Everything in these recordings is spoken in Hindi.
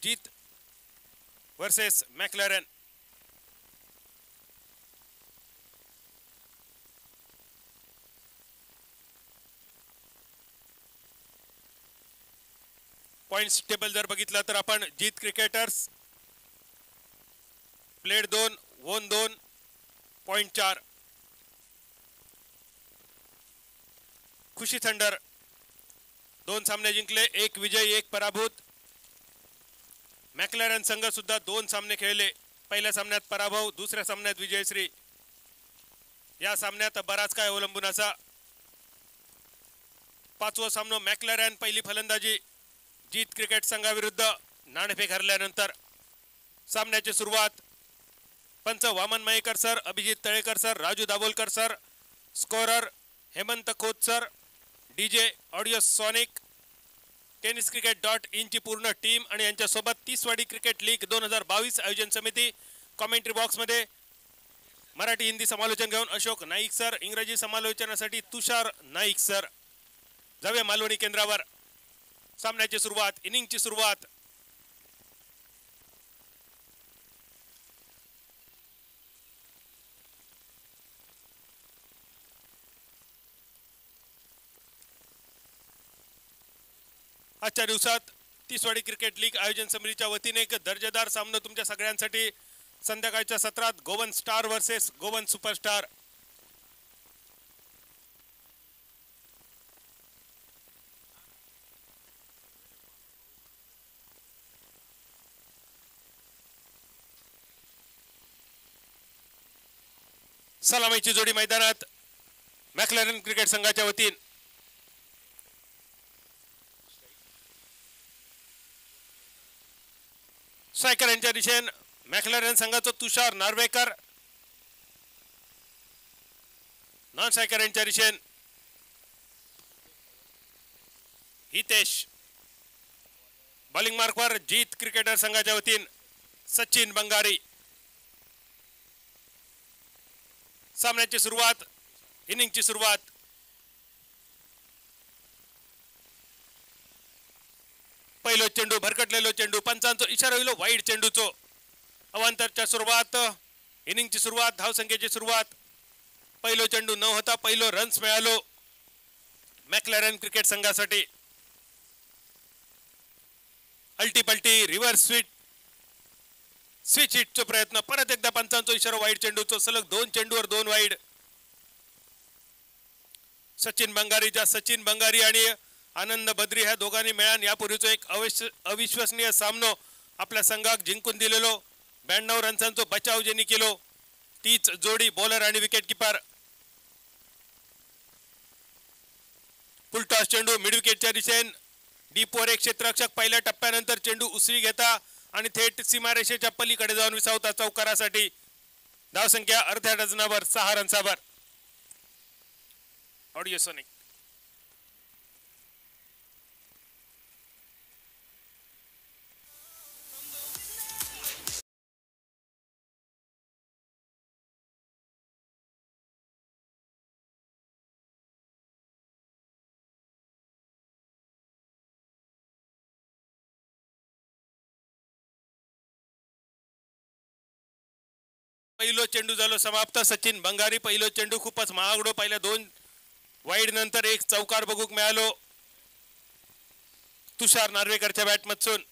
जीत वर्सेस मॅक्लॅरेन. पॉइंट्स टेबल जर बघितलं तर आपण जीत क्रिकेटर्स प्लेड 2 वोन 2 पॉइंट 4. खुशी थंडर 2 सामने जिंकले, 1 विजय 1 पराभूत. मॅक्लॅरेन संघ सुद्धा 2 सामने खेळले, पहिल्या सामन्यात पराभव, दुसऱ्या सामन्यात विजयश्री. या सामन्यात बराच काय अवलंबून असा. 5वा सामना मॅक्लॅरेन पहिली फलंदाजी जीत क्रिकेट संघाविरुद्ध नाणेफेक हरल्यानंतर. सामन्याची सुरुवात पंच Vaman Mayekar sir, Abhijit Talekar sir, Raju Dabholkar sir, scorer Hemant Khot sir, DJ audio sonic, tennis क्रिकेट.in ची पूर्ण टीम आणि यांच्यासोबत 30वाडी क्रिकेट लीग 2022 आयोजन समिती. कॉमेंट्री बॉक्समध्ये मराठी हिंदी समालोचन घेऊन अशोक नाईक सर, इंग्रजी समालोचनासाठी तुषार नाईक सर. जाऊया मालवणी केंद्रावर. सामन्याची सुरुवात, इनिंगची सुरुवात. आजच्या दिवसात 30वाडी क्रिकेट लीग आयोजन समितीच्या वतीने एक दर्जेदार सामना तुमच्या सगळ्यांसाठी. संध्याकाळच्या सत्रात Goan star versus Goan superstar. सलामीची जोडी मैदानात मॅक्लॅरेन क्रिकेट संघाच्या वतीने. स्ट्रायकर यांच्या दिशेने मॅक्लॅरेन संघाचं तुषार नार्वेकर, नॉन स्ट्रायकर यांच्या दिशेने हितेश. बॉलिंग मार्कवर जीत क्रिकेटर संघाच्या वतीने सचिन बंगारी. सामन्याची सुरुवात, इनिंगची सुरुवात. पहिलो चेंडू, भरकटलेलो चेंडू, पंचांचा इशारा होईल वाईड चेंडूचो. अवांतरच्या सुरुवात, इनिंगची सुरुवात, धावसंख्येची सुरुवात. पहिलो चेंडू न होता पहिलो रन्स मिळालो मॅक्लॅरेन क्रिकेट संघासाठी. अल्टीपल्टी रिव्हर्स स्विच हिटचा प्रयत्न, परत एकदा पंचांचा इशारा वाईड चेंडूचो. सलग 2 चेंडूवर 2 वाईड. सचिन बंगारी आणि आनंद बद्री ह्या दोघांनी मिळून यापूर्वीच एक अविश्वसनीय सामनो आपल्या संघाक जिंकून दिलेलो. 92 रन्सांचा बचाव ज्यांनी केलो, तीच जोडी बॉलर आणि विकेट किपर. फुलटॉस चेंडू मिड विकेटच्या दिशेने डीपवर एक क्षेत्ररक्षक पहिल्या टप्प्यानंतर चेंडू उसळी घेता आणि थेट सीमारेषेच्या पलीकडे जाऊन विसावता चौकारासाठी. धावसंख्या अर्ध्या डझनावर 6 रन्सावर. Audio sonic. पहिलो चेंडू झालो समाप्त. सचिन बंगारी पहिलो चेंडू खूपच महागडो. पहिल्या 2 वाईड नंतर एक चौकार बघूक मिळालो तुषार नार्वेकरच्या बॅटमधून.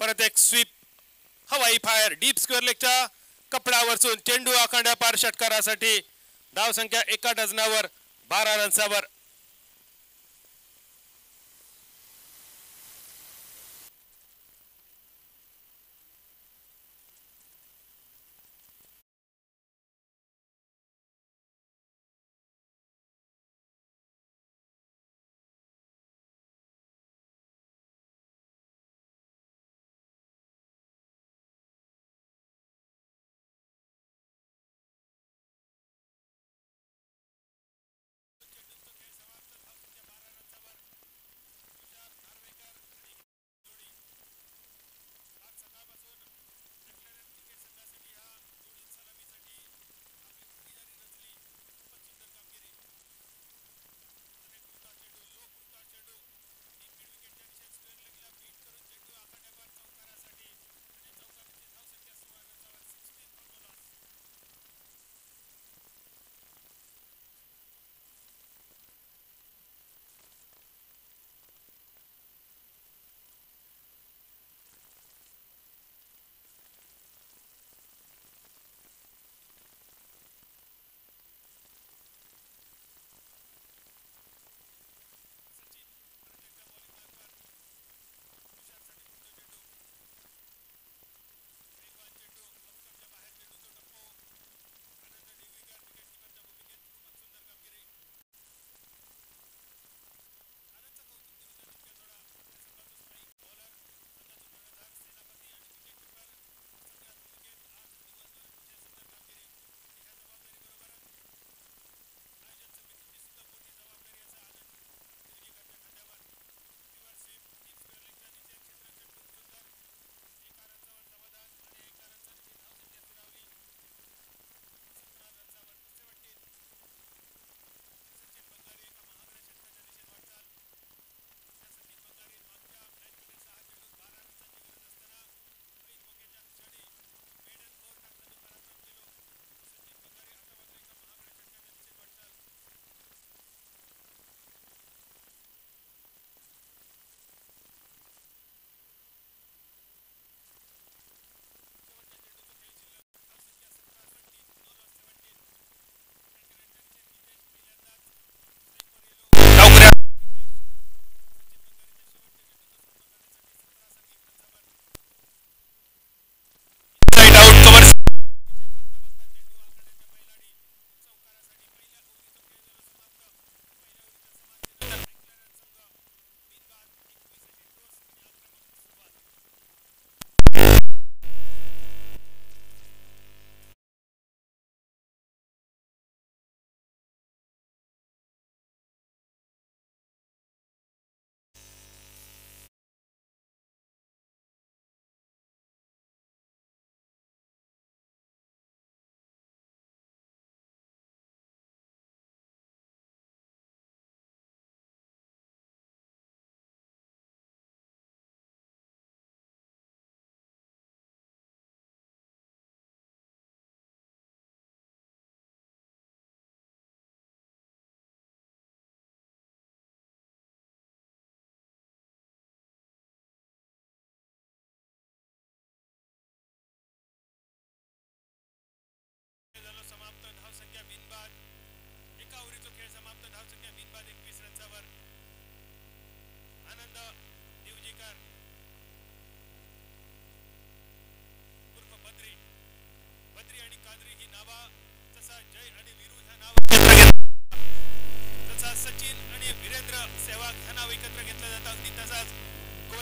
परत एक स्वीप, हवाई फायर डीप स्क्वेअर लेगच्या कपड्यावरसून चेंडू आखांड्या पार षटकारासाठी. धावसंख्या 1 डझनावर 12 रन्सावर.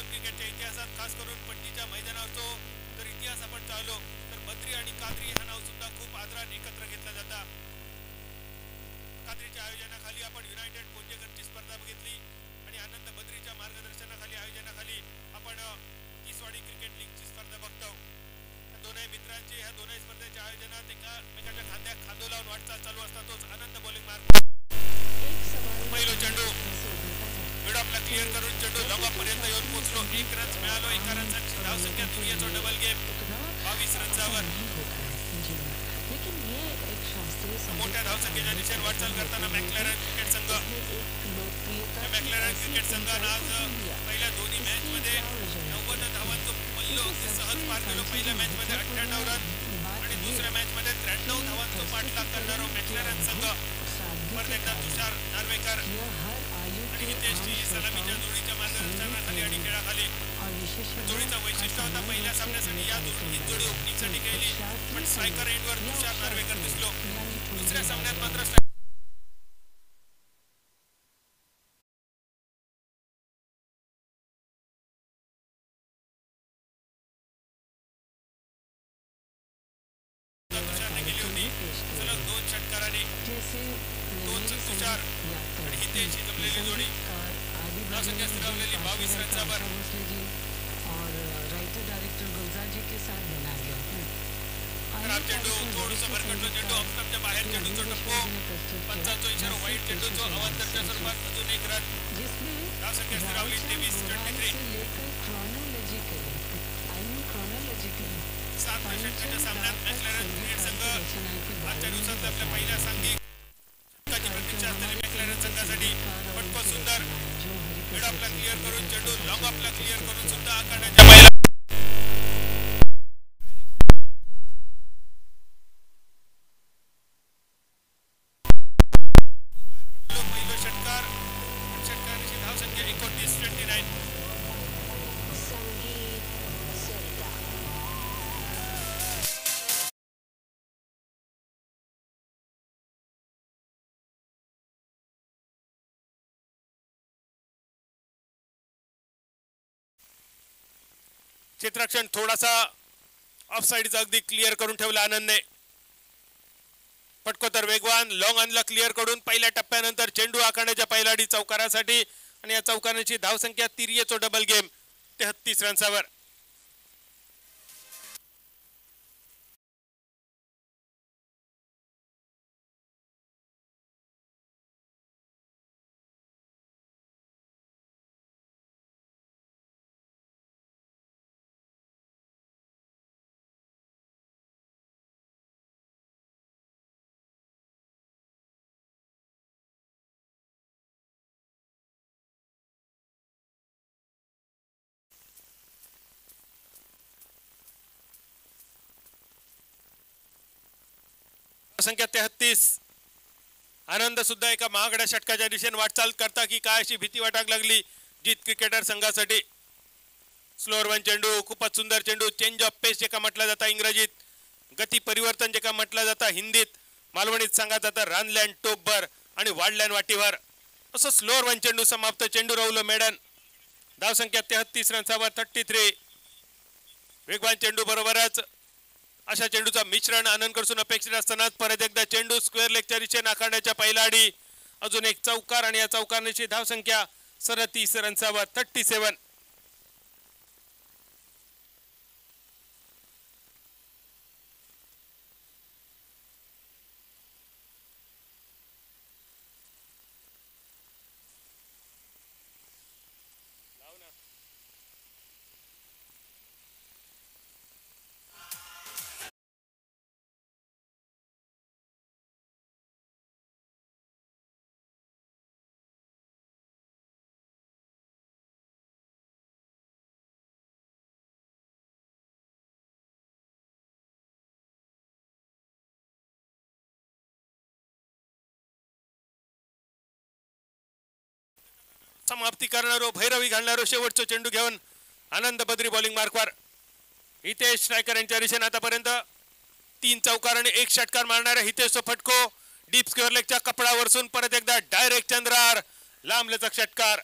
वन क्रिकेटच्या इतिहासात खास करून पट्टीच्या मैदानावरचो जर इतिहास आपण चाललो तर बद्री आणि कादरी हा नाव सुद्धा खूप आदराने एकत्र घेतला जाता. कादरीच्या आयोजनाखाली आपण युनायटेड पोंजेकरची स्पर्धा बघितली आणि आनंद बद्रीच्या मार्गदर्शनाखाली आयोजनाखाली आपण किसवाडी क्रिकेट लीगची स्पर्धा बघतो. दोनही मित्रांची ह्या दोनही स्पर्धेच्या आयोजनात एकमेकाच्या खांद्यात खांदो लावून वाटचाल चालू असता तोच आनंद बॉलिंग मार्ग. पहिलो चेंडू मिडऑफला क्लिअर करून चेंडू लॉंग पर्यंत येऊन पोहोचलो. 1 रन मिळालो. 1 रनचा धावसंख्या दुनियाचा डबल गेम 22 रन्सावर मोठ्या धावसंख्येच्या दिशेने वाटचाल करताना मॅक्लॅरन क्रिकेट संघ. मॅक्लॅरन क्रिकेट संघानं आज पहिल्या दोन्ही मॅच मध्ये 90 धावांचं मल्ल सहज पार केलं. पहिल्या मॅच मध्ये 98 रन आणि दुसऱ्या मॅच मध्ये 93 धावांचं पाठलाग करणारा मॅक्लॅरन संघ परत एकदा तुषार नार्वेकर आणि हितेशची सलामीच्या जोडीच्या मार्गदर्शनाखाली आणि खेळाखाली. जोडीचं वैशिष्ट्य होता पहिल्या सामन्यासाठी या जोडी ओपनिंगसाठी खेळली पण स्ट्रायकर एंडवर तुषार नार्वेकर दिसलो. दुसऱ्या सामन्यात मात्र तुषारने केली होती. सलग 2 षटकारांनी 2 तुषार आणि हितेशची जमलेली जोडी. धावसंख्या स्थिरावलेली 22 रन्सावर. खराब चेंडू थोडंसं भरकटलो चेंडू ऑफस्टंपच्या बाहेर चेंडूचा टप्पो. पंचांचा इशारा वाईट चेंडूचा अवांतरच्या स्वरूपात अजून 1 रन. धावसंख्या स्थिरावली 23-23. 7 षटकाच्या सामन्यात मॅक्लॅरन क्रिकेट संघ आजच्या दिवसात आपल्या पहिल्या सांघिक षटकाची प्रतीक्षा असलेली मॅक्लॅरन संघासाठी फटको सुंदर मिड ऑफला क्लिअर करून चेंडू लॉंग ऑफला क्लिअर करून सुद्धा आखाड्याच्या पहिला षटकाराची धावसंख्या 29-29. क्षेत्ररक्षण थोडासा ऑफसाइडचा अगदी क्लिअर करून ठेवला आनंदने. फटको तर वेगवान लॉंग ऑनला क्लिअर करून पहिल्या टप्प्यानंतर चेंडू आखाड्याच्या पहिलाडी चौकारासाठी आणि या चौकाराची धावसंख्या तिर्येचो डबल गेम 33 रन्सावर. संख्या 33. आनंद सुद्धा एका महागड्या षटकाच्या दिशेने वाटचाल करता की काय अशी भीती वाटाक लागली जीत क्रिकेटर संघासाठी. स्लोअर वन चेंडू खूपच सुंदर चेंडू. चेंज ऑफ पेस जेका म्हटलं जाता इंग्रजीत, गती परिवर्तन जेका म्हटलं जाता हिंदीत, मालवणीत सांगा जाता रानलँड टोपभर आणि वाढलँड वाटीवर. असं स्लोअर वन चेंडू समाप्त. चेंडू राहुल मेडन. धावसंख्या 33 रन्सावर 33. वेगवान चेंडू बरोबरच अशा चेंडूचा मिश्रण आनंदकडून अपेक्षित असताना परत एकदा चेंडू स्क्वेअर लेगच्या दिशेने आखाड्याच्या पहिला आडी. अजून एक चौकार आणि या चौकारची धावसंख्या 37 रन्सावर 37. समाप्ती करणारो भैरवी घालणारो शेवटचा चेंडू घेऊन आनंद बद्री बॉलिंग मार्कवर. हितेश स्ट्रायकर यांच्या दिशेने आतापर्यंत 3 चौकार आणि 1 षटकार मारणारा हितेशचा फटको डीप स्क्वेअर लेगच्या कपडावरसून परत एकदा डायरेक्ट चंद्रार लांब लचक षटकार.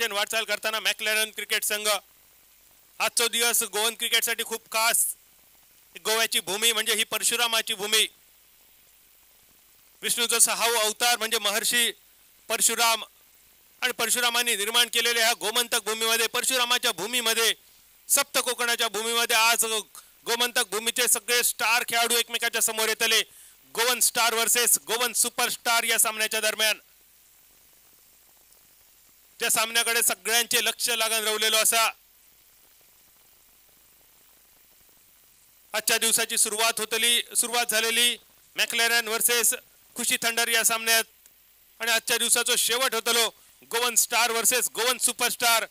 स्पर्धेत वाटचाल करताना मॅक्लॅरन क्रिकेट संघ आजचा दिवस गोवन क्रिकेटसाठी खूप खास. गोव्याची भूमी म्हणजे ही परशुरामाची भूमी. विष्णूचा 6वा अवतार म्हणजे महर्षी परशुराम आणि परशुरामांनी निर्माण केलेल्या ह्या गोमंतक भूमीमध्ये, परशुरामाच्या भूमीमध्ये, सप्त कोकणाच्या भूमीमध्ये आज गोमंतक भूमीचे सगळे स्टार खेळाडू एकमेकाच्या समोर येतले. Goan star versus Goan superstar या सामन्याच्या दरम्यान त्या सामन्याकडे सगळ्यांचे लक्ष लागून राहिलेलो असा आजच्या दिवसाची सुरुवात झालेली मॅक्लॅरन वर्सेस खुशी थंडर या सामन्यात आणि आजच्या दिवसाचा शेवट होतलो Goan star versus Goan superstar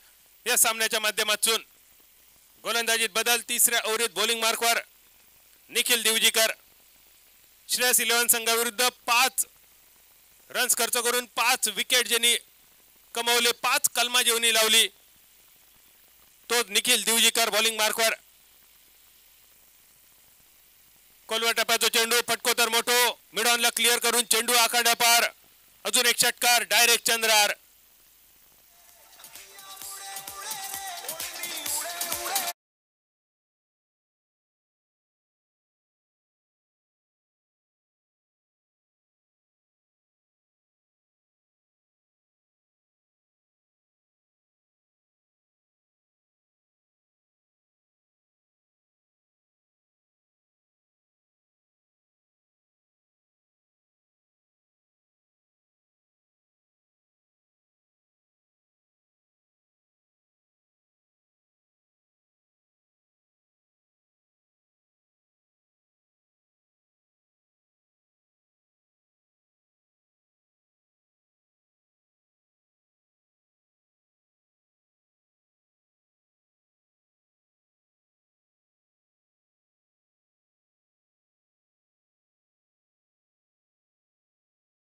या सामन्याच्या माध्यमातून. गोलंदाजीत बदल. तिसऱ्या ओव्हरीत बॉलिंग मार्कवर निखिल दिवजीकर. श्रेयस 11 संघाविरुद्ध 5 रन्स खर्च करून 5 विकेट ज्यांनी कमावले, 5 कलमा जेवणी लावली, तो निखिल दिवजीकर बॉलिंग मार्कवर. कोलवा टप्प्याचा चेंडू फटको तर मोठो, मिड ऑनला क्लिअर करून चेंडू आखाड्या पार. अजून एक षटकार डायरेक्ट चंद्रार.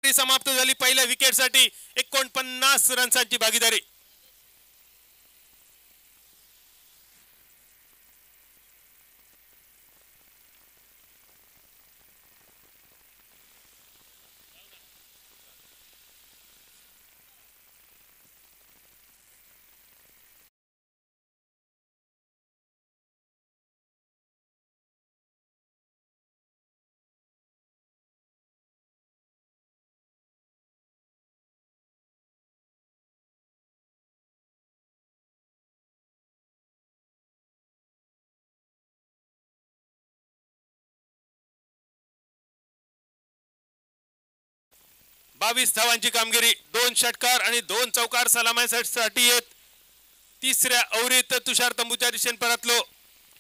समाप्त झाली पहिल्या विकेटसाठी 49 रन्सांची भागीदारी. बावीस धावांची कामगिरी, 2 षटकार आणि 2 चौकार सलामीसाठी येत. तिसऱ्या ओव्हरीत तुषार तंबूच्या दिशेने परतलो.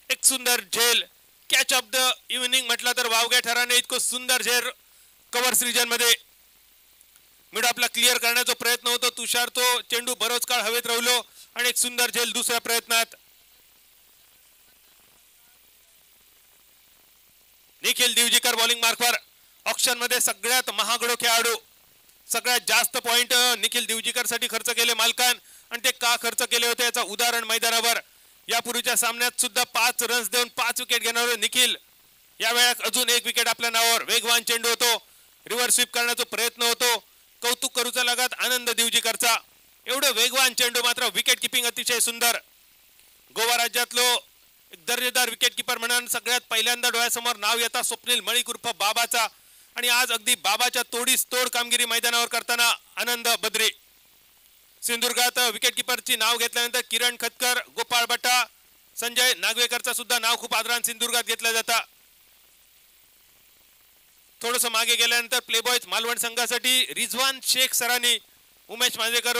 एक सुंदर झेल, कॅच ऑफ द इव्हनिंग म्हटलं तर वावग्या ठराने इतकं सुंदर झेल कव्हर्स रिजन मध्ये मिड आपला क्लिअर करण्याचा प्रयत्न होतो. तुषार तो चेंडू बरोच काळ हवेत राहिलो आणि एक सुंदर झेल दुसऱ्या प्रयत्नात. निखिल दिवजीकर बॉलिंग मार्कवर. ऑक्शन मध्ये सगळ्यात महागडो खेळाडू, सगळ्यात जास्त पॉइंट निखिल दिवजीकर साठी खर्च केले मालकान आणि ते का खर्च केले होते याचा उदाहरण मैदानावर. यापूर्वीच्या सामन्यात सुद्धा 5 रन्स देऊन 5 विकेट घेणारे निखिल या वेळात अजून एक विकेट आपल्या नावावर. वेगवान चेंडू होतो, रिव्हर्स स्वीप करण्याचा प्रयत्न होतो. कौतुक करूचा लागत आनंद दिवजीकरचा. एवढं वेगवान चेंडू मात्र विकेट किपिंग अतिशय सुंदर. गोवा राज्यातलो एक दर्जेदार विकेट किपर म्हणून सगळ्यात पहिल्यांदा डोळ्यासमोर नाव येता स्वप्नील मळिक उर्फ बाबाचा आणि आज अगदी बाबाच्या तोडीस तोड कामगिरी मैदानावर करताना आनंद बद्री. सिंधुदुर्गात विकेट किपरची नाव घेतल्यानंतर किरण खतकर, गोपाळ भट्टा, संजय नागवेकरचा सुद्धा नाव खूप आदराने सिंधुदुर्गात घेतलं जातं. थोडस मागे गेल्यानंतर प्लेबॉयज मालवण संघासाठी रिझवान शेख सरांनी उमेश मांजरेकर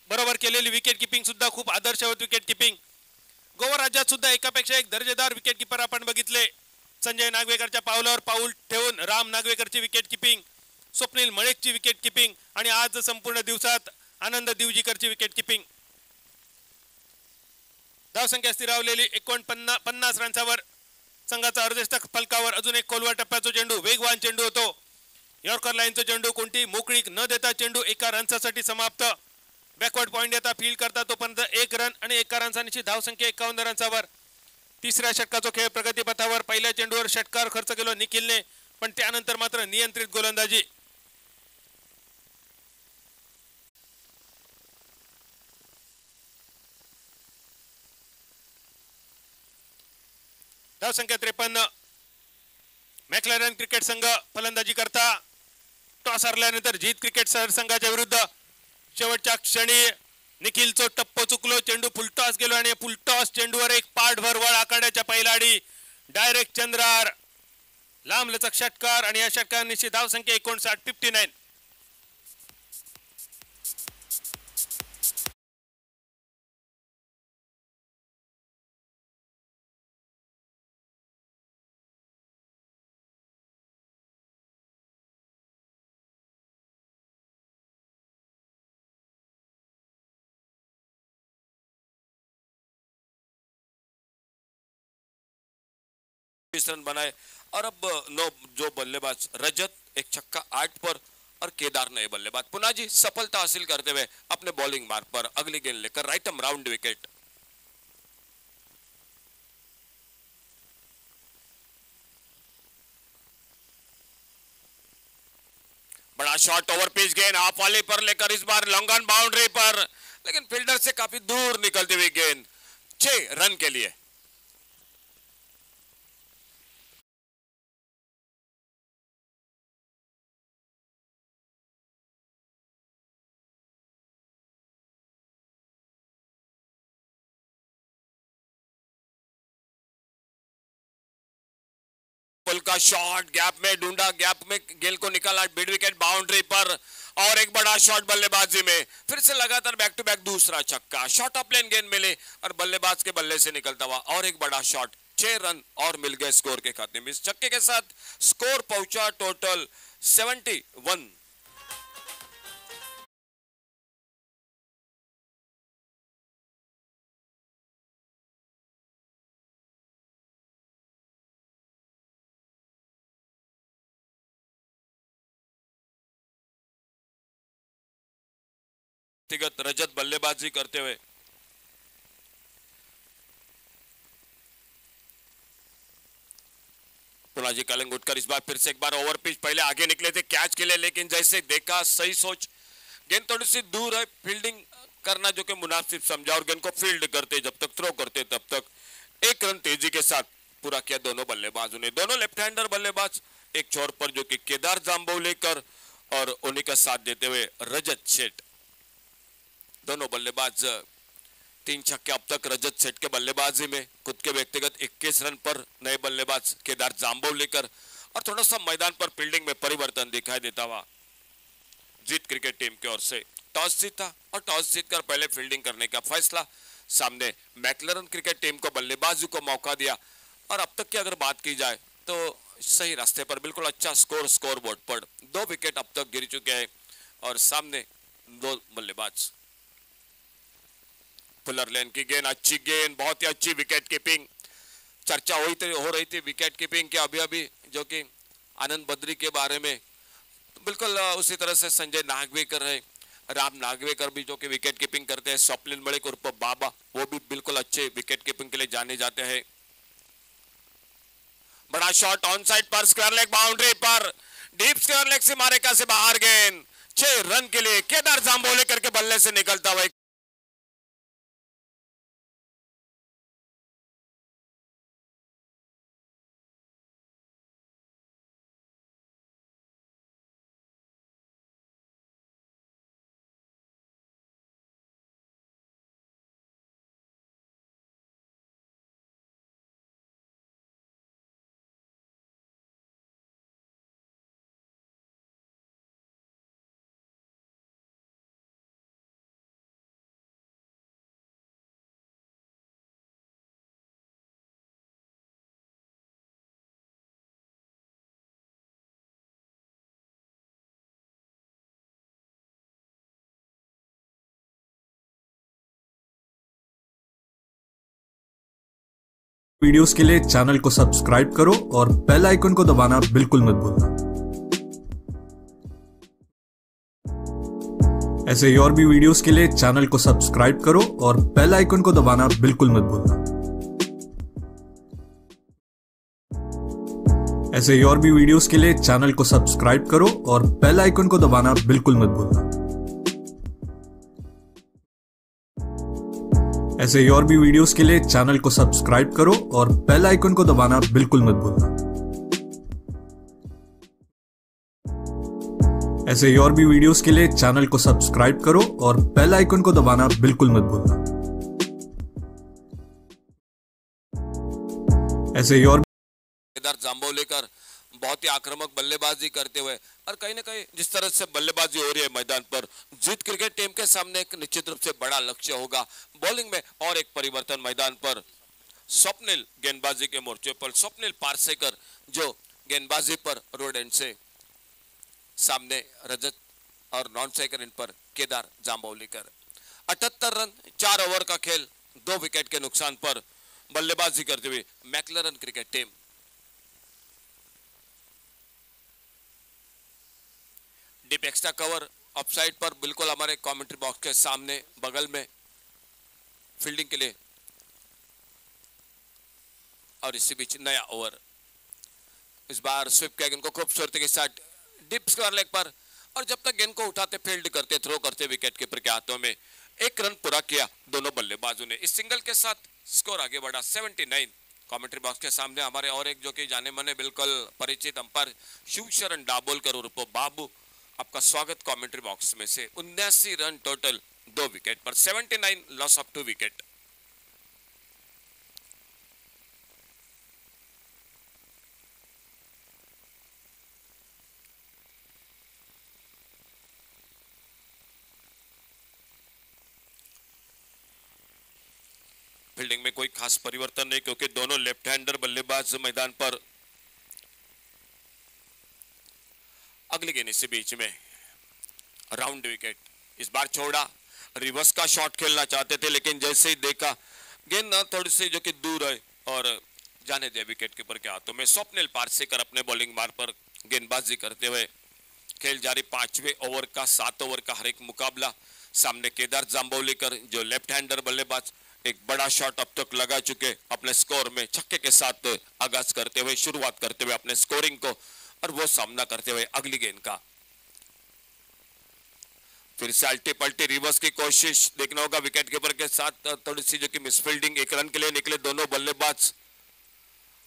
बरोबर केलेली विकेट किपिंग सुद्धा खूप आदर्शवत विकेट किपिंग. गोवा राज्यात सुद्धा एकापेक्षा एक दर्जेदार विकेट किपर आपण बघितले. संजय नागवेकरच्या पावलावर पाऊल ठेवून राम नागवेकरची विकेट किपिंग, स्वप्नील मळेकची विकेट किपिंग आणि आज संपूर्ण दिवसात आनंद दिवजीकरची विकेट किपिंग. धावसंख्या स्थिरावलेली 49 रन्सावर संघाचा अर्धशतक फलकावर. अजून एक कोलवा टप्प्याचा चेंडू, वेगवान चेंडू होतो. यॉर्कर लाईनचा चेंडू, कोणती मोकळी न देता चेंडू एका रनसाठी समाप्त. बॅकवर्ड पॉइंट देता फील्ड करता तोपर्यंत 1 रन आणि एका रनसाची धावसंख्या 51 रन्सावर. तिसऱ्या षटकाचा खेळ प्रगतीपथावर. पहिल्या चेंडूवर षटकार खर्च केला निखिलने, पण त्यानंतर मात्र नियंत्रित गोलंदाजी. धाव संख्या 53. मॅक्लॅरन क्रिकेट संघ फलंदाजी करता. टॉस हरल्यानंतर जीत क्रिकेट संघाच्या विरुद्ध शेवटच्या क्षणी निखिलचो टप्पो चुकलो. चेंडू फुलटॉस गेलो आणि फुलटॉस चेंडूवर एक पाठभर वळ आखाड्याच्या पहिला आडी डायरेक्ट चंद्रार लांब लचक षटकार आणि या षटकार निश्चित धाव संख्या 59. रन बनाए और अब नो जो बल्लेबाज रजत एक छक्का 8 पर और केदार नए बल्लेबाज पुन्हा जी सफलता हासिल करते हुए अपने बॉलिंग मार्ग पर अगली गेंद लेकर राइट आर्म राउंड विकेट. बड़ा शॉट ओवर पिच गेंद हाफ वाली पर लेकर इस बार लॉन्ग ऑन बाउंड्री पर, लेकिन फील्डर से काफी दूर निकलती हुई गेंद 6 रन के लिए. का शॉट गैप में ढूंढा, गैप में गेंद को निकाला मिड विकेट बाउंड्री पर और एक बड़ा शॉट बल्लेबाजी में फिर से लगातार बैक टू बैक दूसरा छक्का. शॉट ऑफ लेन गेंद मिले और बल्लेबाज के बल्ले से निकलता हुआ और एक बड़ा शॉट. 6 रन और मिल गए स्कोर के खाते में. इस छक्के के साथ स्कोर पहुंचा टोटल 71. व्यक्तिगत रजत बल्लेबाजी करते हुए पुनाजी कलिंग उठकर इस बार फिर से एक बार ओवर पिच पहले आगे निकले थे कैच के लिए, लेकिन जैसे देखा सही सोच, गेंद थोड़ी सी दूर है, फील्डिंग करना जो कि मुनासिब समझा और गेंद को फील्ड करते जब तक थ्रो करते तब तक 1 रन तेजी के साथ पूरा किया दोनों बल्लेबाजों ने. दोनों लेफ्ट हैंडर बल्लेबाज एक छोर पर जो कि केदार जांबोलेकर और उन्हीं का साथ देते हुए रजत सेठ. दोनों बल्लेबाज 3 छक्के अब तक रजत सेठ के बल्लेबाजी में, खुद के व्यक्तिगत 21 रन पर नए बल्लेबाज केदार जांबोलेकर और थोड़ा सा मैदान पर फील्डिंग में परिवर्तन दिखाई देता हुआ जीत क्रिकेट टीम की ओर से टॉस जीता और टॉस जीतकर पहले फील्डिंग करने का फैसला. सामने मैक्लैरन क्रिकेट टीम को बल्लेबाजी को मौका दिया और अब तक की अगर बात की जाए तो सही रास्ते पर बिल्कुल अच्छा स्कोर बोर्ड पर 2 विकेट अब तक गिर चुके हैं और सामने 2 बल्लेबाज. फुलर लेन की गेंद, अच्छी गेंद, बहुत ही अच्छी विकेट कीपिंग. चर्चा हो रही थी विकेट कीपिंग के अभी जो कि आनंद बद्री के बारे में, बिल्कुल उसी तरह से संजय नागवेकर है, राम नागवेकर भी जो कि विकेट कीपिंग करते हैं. स्वप्निल मलिक उर्फ बाबा वो भी बिल्कुल अच्छे विकेट कीपिंग के लिए जाने जाते हैं. बड़ा शॉट ऑन साइड पर स्क्वायर लेग बाउंड्री पर, डीप स्क्वायर लेग से मारेका से बाहर गेंद 6 रन के लिए केदार जांबोलेकर के बल्ले से निकलता हुआ. वीडियोस के लिए चैनल को सब्सक्राइब करो और बेल आइकन को दबाना बिल्कुल मत भूलना. ऐसे ही और भी वीडियोस के लिए चैनल को सब्सक्राइब करो और बेल आइकन को दबाना बिल्कुल मत भूलना. ऐसे ही और भी वीडियोस के लिए चैनल को सब्सक्राइब करो और बेल आइकन को दबाना बिल्कुल मत भूलना. ऐसे ही और भी वीडियोस के लिए चैनल को सब्सक्राइब करो और बेल आइकन को दबाना बिल्कुल मत भूलना। ऐसे ही और भी वीडियोस के लिए चैनल को सब्सक्राइब करो और बेल आइकन को दबाना बिल्कुल मत भूलना। ऐसे ही और केदार जांबोलेकर बहुत ही आक्रामक बल्लेबाजी करते हुए और कहीं ना कहीं जिस तरह से बल्लेबाजी हो रही है मैदान पर, जीत क्रिकेट टीम के सामने एक निश्चित रूप से बड़ा लक्ष्य होगा। बॉलिंग में और एक परिवर्तन मैदान पर, स्वप्निल गेंदबाजी के मोर्चे पर स्वप्निल पारसेकर जो गेंदबाजी पर रोड एंड से, सामने रजत और नॉन स्ट्राइकर इन पर केदार जांबोलेकर। 78 रन 4 ओवर का खेल, 2 विकेट के नुकसान पर बल्लेबाजी करते हुए McLaren cricket team. Deep extra cover offside पर बिल्कुल हमारे कमेंट्री बॉक्स के सामने बगल में फील्डिंग के लिए, और इसी बीच नया ओवर। इस बार स्विप किया गेंद को खूबसूरती के साथ डीप स्क्वायर लेग पर, और जब तक गेंद को उठाते, फील्ड करते, थ्रो करते विकेट कीपर के हाथों में, 1 रन पूरा किया दोनों बल्लेबाजों ने। इस सिंगल के साथ स्कोर आगे बढ़ा 79। कमेंट्री बॉक्स के सामने हमारे और एक जो कि जाने माने बिल्कुल परिचित अंपायर शिवशरण दाबोलकर उर्फ बाबू, आपका स्वागत कमेंट्री बॉक्स में से। 79 रन टोटल, 2 विकेट पर, 79 लॉस ऑफ 2 विकेट। फील्डिंग में कोई खास परिवर्तन नहीं क्योंकि दोनों लेफ्ट हैंडर बल्लेबाज मैदान पर। अगली गेंद इसी बीच में राउंड विकेट, इस बार छोड़ा। रिवर्स का शॉट खेलना चाहते थे लेकिन जैसे ही देखा गेंद थोड़ी सी जो कि दूर है और जाने दिया विकेट कीपर के हाथों में। स्वप्निल पारसेकर अपने बॉलिंग मार पर गेंदबाजी करते हुए खेल जारी। 5वें ओवर का 7 ओवर का हर एक मुकाबला। सामने केदार जांबोलेकर जो लेफ्ट हैंडर बल्लेबाज, एक बड़ा शॉट अब तक लगा चुके अपने स्कोर में, छक्के के साथ आगाज करते हुए, शुरुआत करते हुए अपने स्कोरिंग को, और वो सामना करते हुए अगली गेंद का फिर से अल्टी पल्टी रिवर्स की कोशिश। देखना होगा विकेट कीपर के साथ थोड़ी सी जो कि मिसफील्डिंग। 1 रन के लिए निकले दोनों बल्लेबाज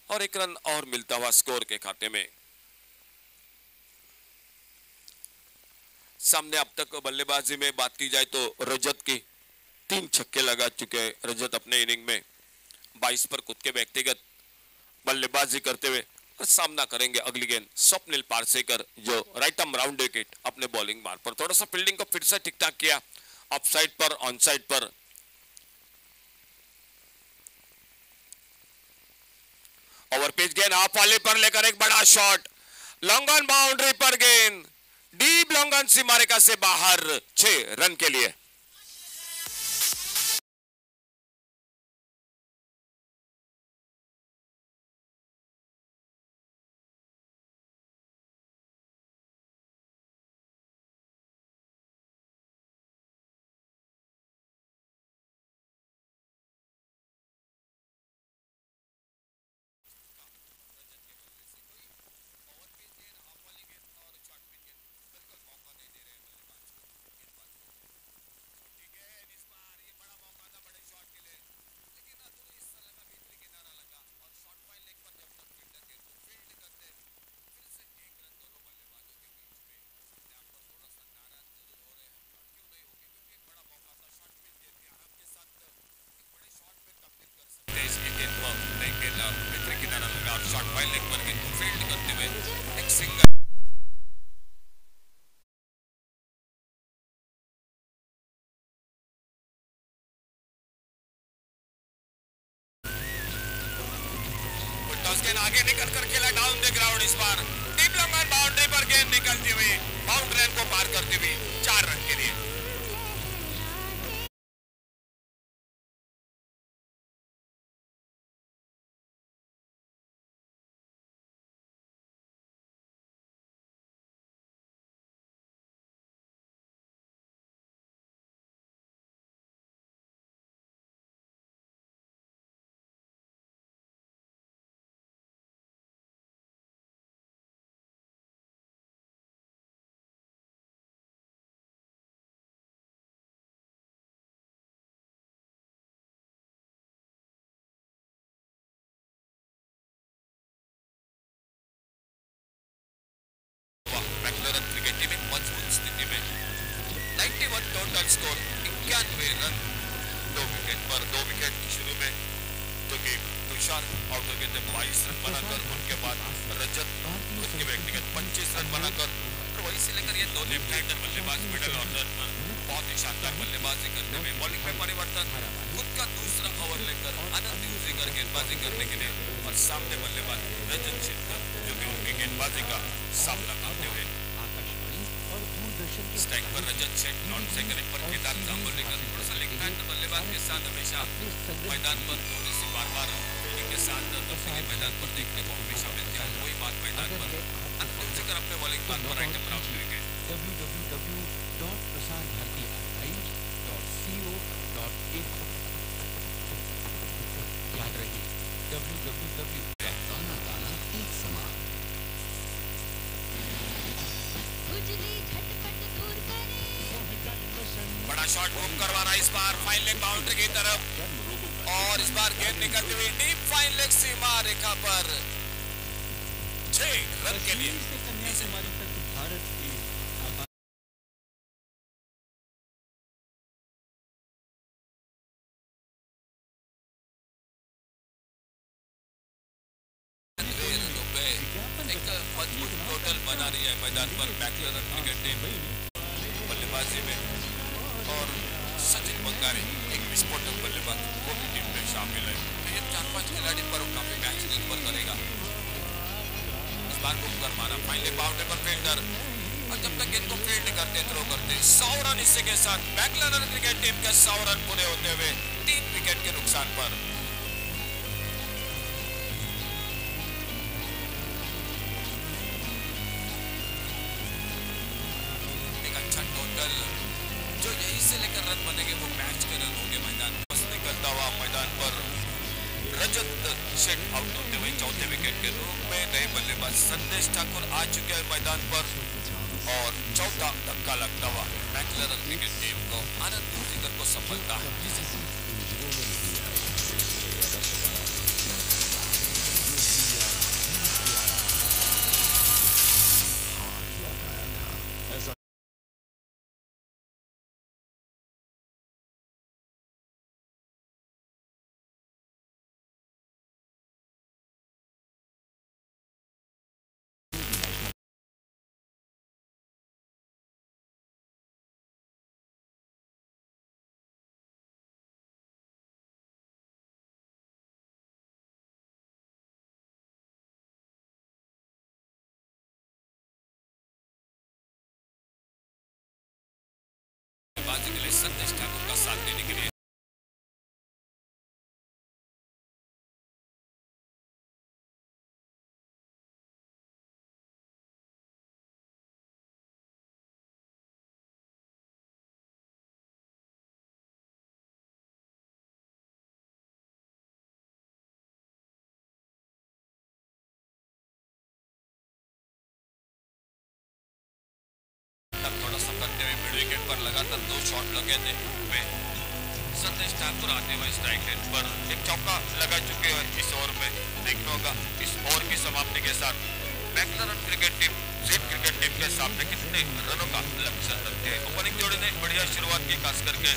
और 1 रन और मिलता हुआ स्कोर के खाते में। सामने अब तक बल्लेबाजी में बात की जाए तो रजत की 3 छक्के लगा चुके हैं रजत अपने इनिंग में। 22 पर खुद के व्यक्तिगत बल्लेबाजी करते हुए और सामना करेंगे अगली गेंद स्वप्निल पारसेकर जो राइट आर्म राउंड विकेट अपने बॉलिंग मार पर। थोड़ा सा फील्डिंग को फिर से ठीक ठाक किया, ऑफ साइड पर, ऑन साइड पर। ओवर पिच गेंद ऑफ वाले पर लेकर एक बड़ा शॉट, लॉन्ग ऑन बाउंड्री पर गेंद, डीप लॉन्ग ऑन सीमा रेखा से बाहर, 6 रन के लिए। शॉट फाइल लेग पर गेंद को फील्ड करते हुए एक सिंगल। टॉस गेंद आगे निकल कर खेला डाउन द ग्राउंड। इस बार डीप लॉन्ग ऑन बाउंड्री पर गेंद निकलती हुई बाउंड्री को पार करते हुए 4 रन के लिए। 22 रन बनाकर उनके बाद रजत उनके व्यक्तिगत 25 रन बनाकर, और वहीं से लेकर ये दो लेफ्ट हैंडर बल्लेबाज मिडल ऑर्डर पर बहुत ही शानदार बल्लेबाजी करते हुए बॉलिंग में परिवर्तन, खुद का दूसरा ओवर लेकर आनंद यूजिकर गेंदबाजी करने के लिए, और सामने बल्लेबाज रजत शेखर जो कि उनकी गेंदबाजी का सामना करते हुए स्ट्राइक पर रजत शेख, नॉट सेकंड पर केदार जांबोली का थोड़ा सा लेफ्ट हैंड बल्लेबाज के साथ हमेशा मैदान पर थोड़ी सी बार-बार फील्डिंग के साथ तफसीली मैदान पर देखने को हमेशा मिलती है। वही बात मैदान पर अंतिम से अपने बॉलिंग बात पर आइटम प्राप्त करेंगे। www.prasarbharatiarchive.co.in याद रहिए www गाना गाना एक समान। बड़ा शॉट मूव करवाना इस बार फाइन लेग बाउंड्री की तरफ, और इस बार गेंद निकलती हुई डीप फाइन लेग सीमा रेखा पर 6 रन के लिए। कन्याकुमारी तक भारत की एक मजबूत टोटल बना रही है मैदान पर मैक्लरन क्रिकेट टीम बल्लेबाजी में, और सचिन बंगारी एक विस्फोटक बल्लेबाज वो भी टीम में शामिल है। तो ये 4-5 खिलाड़ी पर काफी मैच निर्भर करेगा। इस बार बुक कर मारा फाइन लेग बाउंड्री पर फील्डर, और जब तक इनको फील्ड करते थ्रो करते 100 रन इसी के साथ मैक्लरन क्रिकेट टीम के 100 रन पूरे होते हुए 3 विकेट के नुकसान पर। टोटल जो यहीं से लेकर रन बनेंगे वो मैच के रन होंगे। मैदान बस निकलता हुआ मैदान पर रजत शेख आउट होते हुए चौथे विकेट के रूप में नए बल्लेबाज संदेश ठाकुर आ चुके हैं मैदान पर, और चौथा धक्का लगता हुआ मैक्लरन क्रिकेट टीम को आनंद यूजिकर को सफलता है। बाजी के लिए संदेश ठाकुर का साथ देने के लिए थोड़ा सा करते हुए मिड विकेट पर लगातार 2 शॉट लगे थे। वे संदेश ठाकुर आते हुए स्ट्राइक रेंज पर एक चौका लगा चुके हैं इस ओवर में। देखना होगा इस ओवर की समाप्ति के साथ मैक्लरन क्रिकेट टीम जीत क्रिकेट टीम के सामने कितने रनों का लक्ष्य रखते हैं। ओपनिंग जोड़ी ने बढ़िया शुरुआत की खास करके,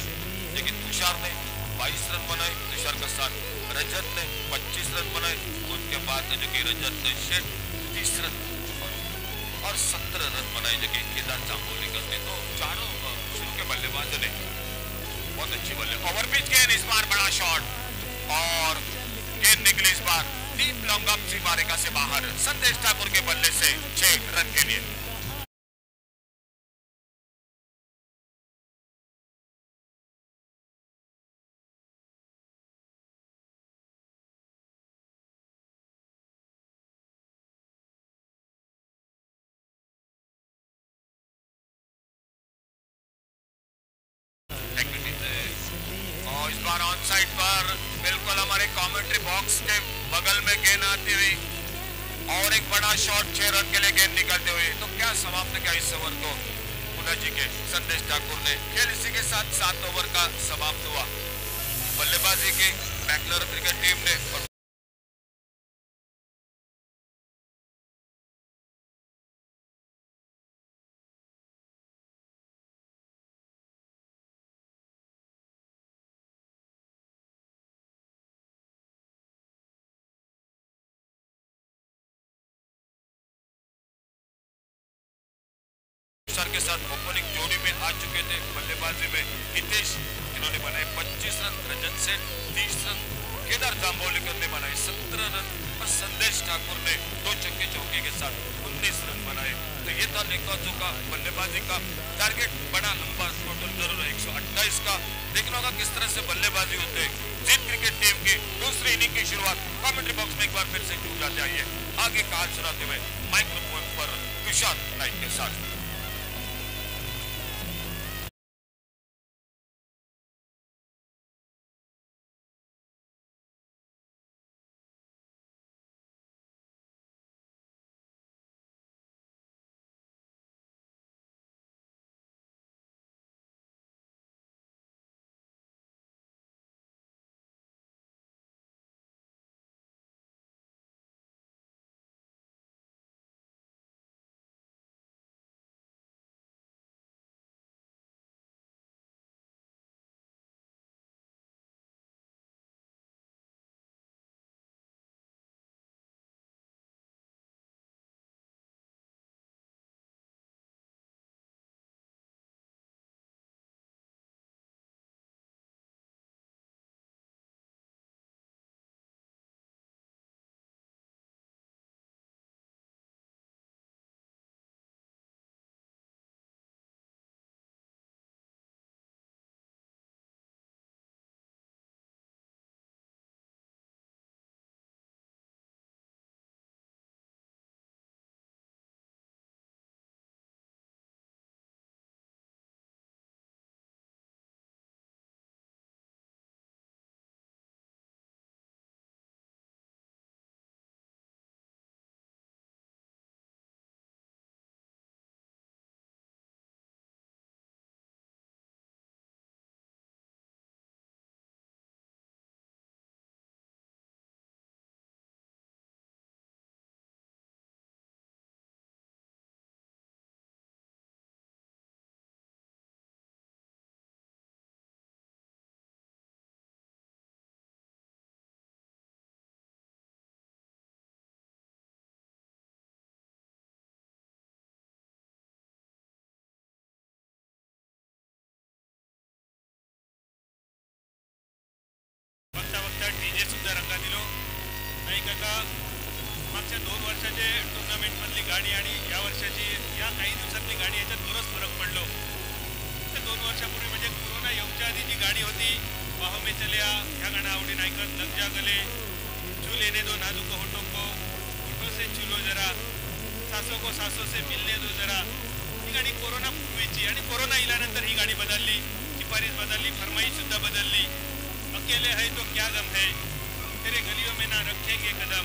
लेकिन तुषार ने 22 रन बनाए, तुषार का साथ रजत ने 25 रन बनाए, उनके बाद जो कि रजत ने शेख 30 रन और 17 रन बनाए जो कि केदार जांबोली करते। तो चारों शुरू के बल्लेबाजों ने बहुत अच्छी बल्ले ओवर पिच गेंद, इस बार बड़ा शॉट और गेंद निकली इस बार डीप लॉन्ग अप सीमा रेखा से बाहर संदेश ठाकुर के बल्ले से 6 रन के लिए। इस बार ऑन साइड पर बिल्कुल हमारे कमेंट्री बॉक्स के बगल में गेंद आती हुई और एक बड़ा शॉट 6 रन के लिए गेंद निकलते हुए। तो क्या समाप्त किया इस ओवर को पुनः जी के संदेश ठाकुर ने। खेल इसी के साथ 7 ओवर का समाप्त हुआ। बल्लेबाजी की मैक्लरन क्रिकेट टीम ने सर के साथ ओपनिंग जोड़ी में आ चुके थे। बल्लेबाजी में हितेश, इन्होंने बनाए 25 रन, रजत सेठ 30 रन, केदार जांबोलीकर ने बनाए 17 रन और संदेश ठाकुर ने 2 छक्के चौके के साथ 19 रन बनाए। तो ये था लेकाजू का बल्लेबाजी का टारगेट। बड़ा लंबा टोटल जरूर है 128 का। देखना होगा किस तरह से बल्लेबाजी होते हैं। जीत क्रिकेट टीम की दूसरी इनिंग की शुरुआत कमेंट्री बॉक्स में एक बार फिर से टूटा जाइए। आगे कहां सुनाते हुए माइक्रोफोन पर तुषार नाइक के साथ। डीजे सुद्धा रंगात दिलो नाही काका. मागच्या 2 वर्षाचे टुर्नामेंट मधली गाडी आणि या वर्षाची या काही दिवसातली गाडी याच्यात बरंच फरक पडलो. ते 2 वर्षापूर्वी म्हणजे कोरोना येऊच्या आधी जी गाडी होती वाहो में चलिया ह्या गाणं आवडीन ऐकत लग जा गले झू लेने दो नाजुक होठों को होठों से छू लो जरा सासों से मिलने दो जरा. ही गाडी कोरोना पूर्वीची आणि कोरोना इल्यानंतर ही गाडी बदलली, शिफारस बदलली, फरमाईश सुद्धा बदलली. अकेले है तो क्या गम है तेरे गलियों में ना रखेंगे कदम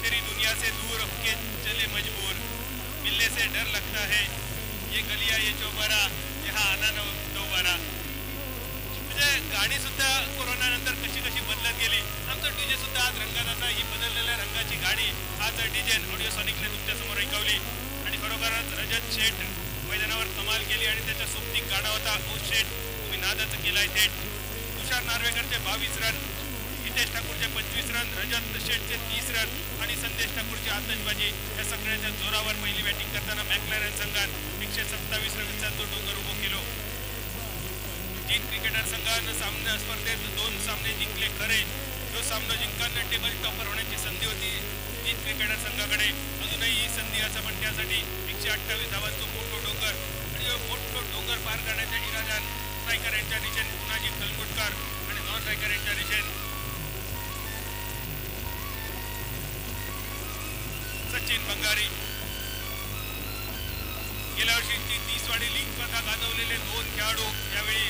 तेरी दुनिया से दूर होके चले मजबूर मिलने से डर लगता है ये गलिया ये चौबारा यहाँ आना न दोबारा. म्हणजे गाडी सुद्धा कोरोना नंतर कशी कशी बदलत गेली. आमचं डीजे सुद्धा आज रंगात आता ही बदललेल्या रंगाची गाडी आज डीजे ऑडिओ सॉनिकने तुमच्या समोर ऐकवली आणि खरोखरच रजत शेठ मैदानावर कमाल केली आणि त्याच्या सोबती गाणं होता ओ शेठ तुम्ही नादच केलाय थेट. तुषार नार्वेकरचे 22 रन, हितेश ठाकूरचे 25 रन, रजत शेठचे 30 रन आणि संदेश ठाकूरची आतषबाजी या सगळ्याच्या जोरावर पहिली बॅटिंग करताना मॅक्लॅरन संघात 127 रनांचा तो डोंगर उभो केलो. जीत क्रिकेटर संघानं सामना स्पर्धेत 2 सामने जिंकले खरे. तो सामना जिंकताना टेबल टॉपर होण्याची संधी होती जीत क्रिकेटर संघाकडे. अजूनही ही संधी असं पण त्यासाठी 128 धावांचा मोठो डोंगर आणि मोठो डोंगर पार करण्याच्या इराद्यात स्ट्रायकर यांच्या दिशेने पुनाजी कलकुटकर आणि नॉन स्ट्रायकर यांच्या दिशेने सचिन बंगारी. गेल्या वर्षीची 30वाडी लीग स्पर्धा गाजवलेले 2 खेळाडू यावेळी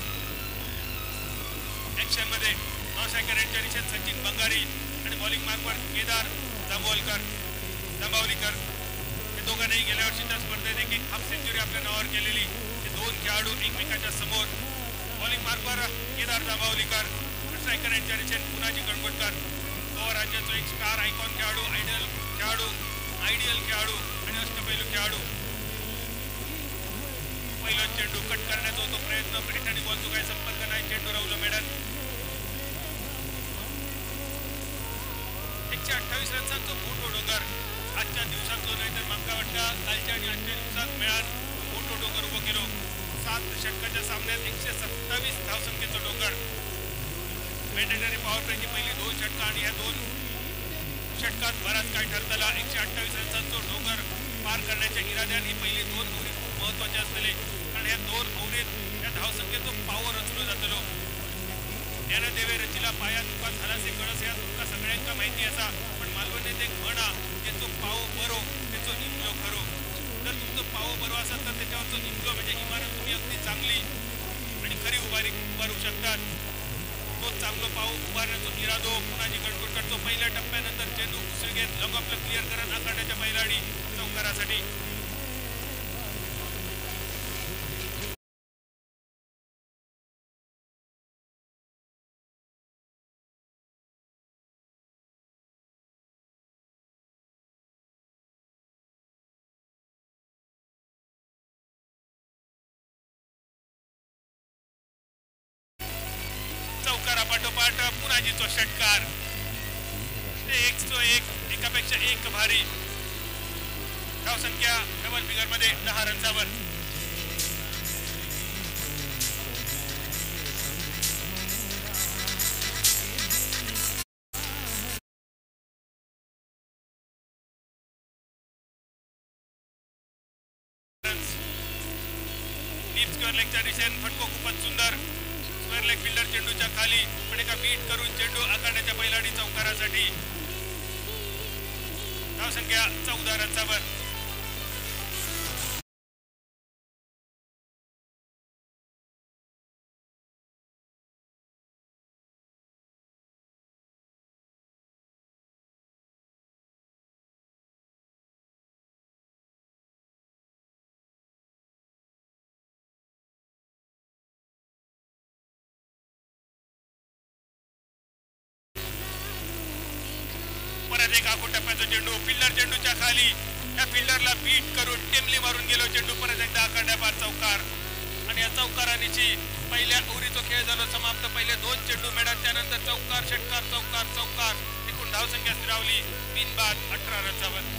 ऍक्शन मध्ये नॉन स्ट्रायकर यांच्या दिशेने सचिन बंगारी आणि बॉलिंग मार्कवर केदार जांभवलीकर. हे दोघांनाही गेल्या वर्षीच्या स्पर्धेत एक हाफ सेंचुरी आपल्या नावावर केलेली. हे 2 खेळाडू एकमेकांच्या समोर. बॉलिंग मार्कवर केदार जांभवलीकर, स्ट्रायकर यांच्या दिशेने पुनाजी कणकोटकर. गोवा राज्याचा एक स्टार आयकॉन खेळाडू, आयडियल खेळाडू आणि अष्टपैलू खेळाडू. पहिला चेंडू कट करण्याचा होतो प्रयत्न, पण आणि बॉलचा काही संपर्क नाही. चेंडू राहुल मेडन 128 रन्सांचा मोठो डोंगर आजच्या दिवसात जो नाही तर मागच्या वाटतं कालच्या आणि आजच्या दिवसात मिळाल मोठं डोंगर उभं केलं. 7 षटकाच्या सामन्यात 127 धावसंख्येचं डोंगर. मॅन्डेटरी पॉवर प्लेची पहिली 2 षटकं आणि ह्या 2 षटकात बराच काय ठरताला. 128 रन्सांचा डोंगर पार करण्याच्या इराद्याने ही पहिली 2 ओव्हरी खूप महत्वाचे असलेले, कारण ह्या 2 ओव्हरीत या धावसंख्येचो पावर रचलो जातलो. ज्ञानदेवे रचिला पाया तुका झालासे कळस या तुमका सगळ्यांका माहिती असा, पण मालवणने ते म्हणा त्याचो पाव बरो त्याचो निमलो खरो. जर तुमचं पाव बरो असेल तर त्याच्यावरचं निमलो म्हणजे इमारत तुम्ही अगदी चांगली आणि खरी उभारू शकतात. तो चांगलो पाव उभारण्याचा इरादो पुन्हाजी गणगुटकडतो. पहिल्या टप्प्यानंतर चेंडू उसळी घेत लगोपलं क्लिअर करत आखाड्याच्या बैलाडी चौकारासाठी. चौकारा पाठोपाठ पुन्हाजीचो षटकार. 101 एकापेक्षा एक भारी धावसंख्या डबल फिगर मध्ये 10 रन्सावर. डीप स्क्वेअर लेगच्या दिशेने फटको खूपच सुंदर. स्क्वेअर लेग फिल्डर चेंडूच्या खाली पण एका बीट करून चेंडू आखाड्याच्या बैलाडी चौकारासाठी. धावसंख्या 14 रन्सावर. परत एक आखूड टप्प्याचा चेंडू फिल्डर चेंडूच्या खाली. या फिल्डरला बीट करून टेमली मारून गेलो चेंडू. परत एकदा आखाड्या पार चौकार आणि या चौकारांची पहिल्या ओव्हरीचा खेळ झाला समाप्त. पहिले 2 चेंडू मिळाले, त्यानंतर चौकार षटकार चौकार चौकार. एकूण धावसंख्या स्थिरावली 3 बाद 18 रन्सावर.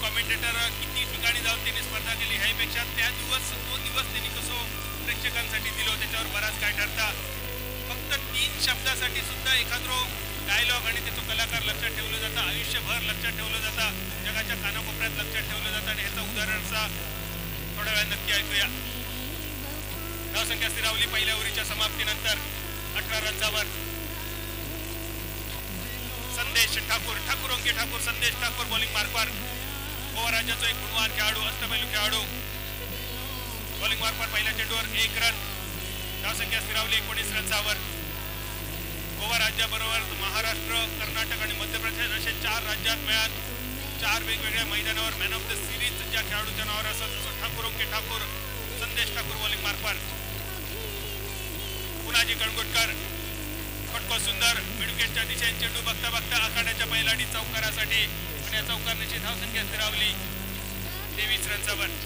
कॉमेंटेटर किती ठिकाणी जाऊन त्यांनी स्पर्धा केली ह्यापेक्षा त्या तो दिवस त्यांनी कसं प्रेक्षकांसाठी दिलो त्याच्यावर बराच काय ठरता. फक्त 3 शब्दासाठी सुद्धा एखादो डायलॉग आणि त्याचं कलाकार लक्षात ठेवलं जातं, आयुष्यभर लक्षात ठेवलं जातं, जगाच्या कानाकोपऱ्यात लक्षात ठेवलं जातं. आणि ह्याचं उदाहरणचा थोड्या वेळात नक्की ऐकूया. धावसंख्या स्थिरावली पहिल्या ओव्हरीच्या समाप्तीनंतर 18 रन्सावर. संदेश ठाकूर अंकित ठाकूर संदेश ठाकूर बॉलिंग मार्कवर. गोवा राज्याचा एक गुणवान खेळाडू अष्टपैलू खेळाडू. बॉलिंग मार्कवर पहिल्या चेंडूवर 1 रन. धावसंख्या स्थिरावली 19 रन्सावर. गोवा राज्याबरोबर महाराष्ट्र, कर्नाटक आणि मध्य प्रदेश असे 4 राज्यात मिळत 4 वेगवेगळ्या मैदानावर मॅन ऑफ द सिरीज ज्या खेळाडूच्या नावावर असत तसं ठाकूर अंकित ठाकूर संदेश ठाकूर बॉलिंग मार्कवर. पुन्हाजी कणगुटकर फटको सुंदर विडकेटच्या दिशेने चेंडू बघता बघता आखाड्याच्या बैलाडी चौकारासाठी आणि या चौकारण्याची धावसंख्या स्थिरावली 23 रन्सावर.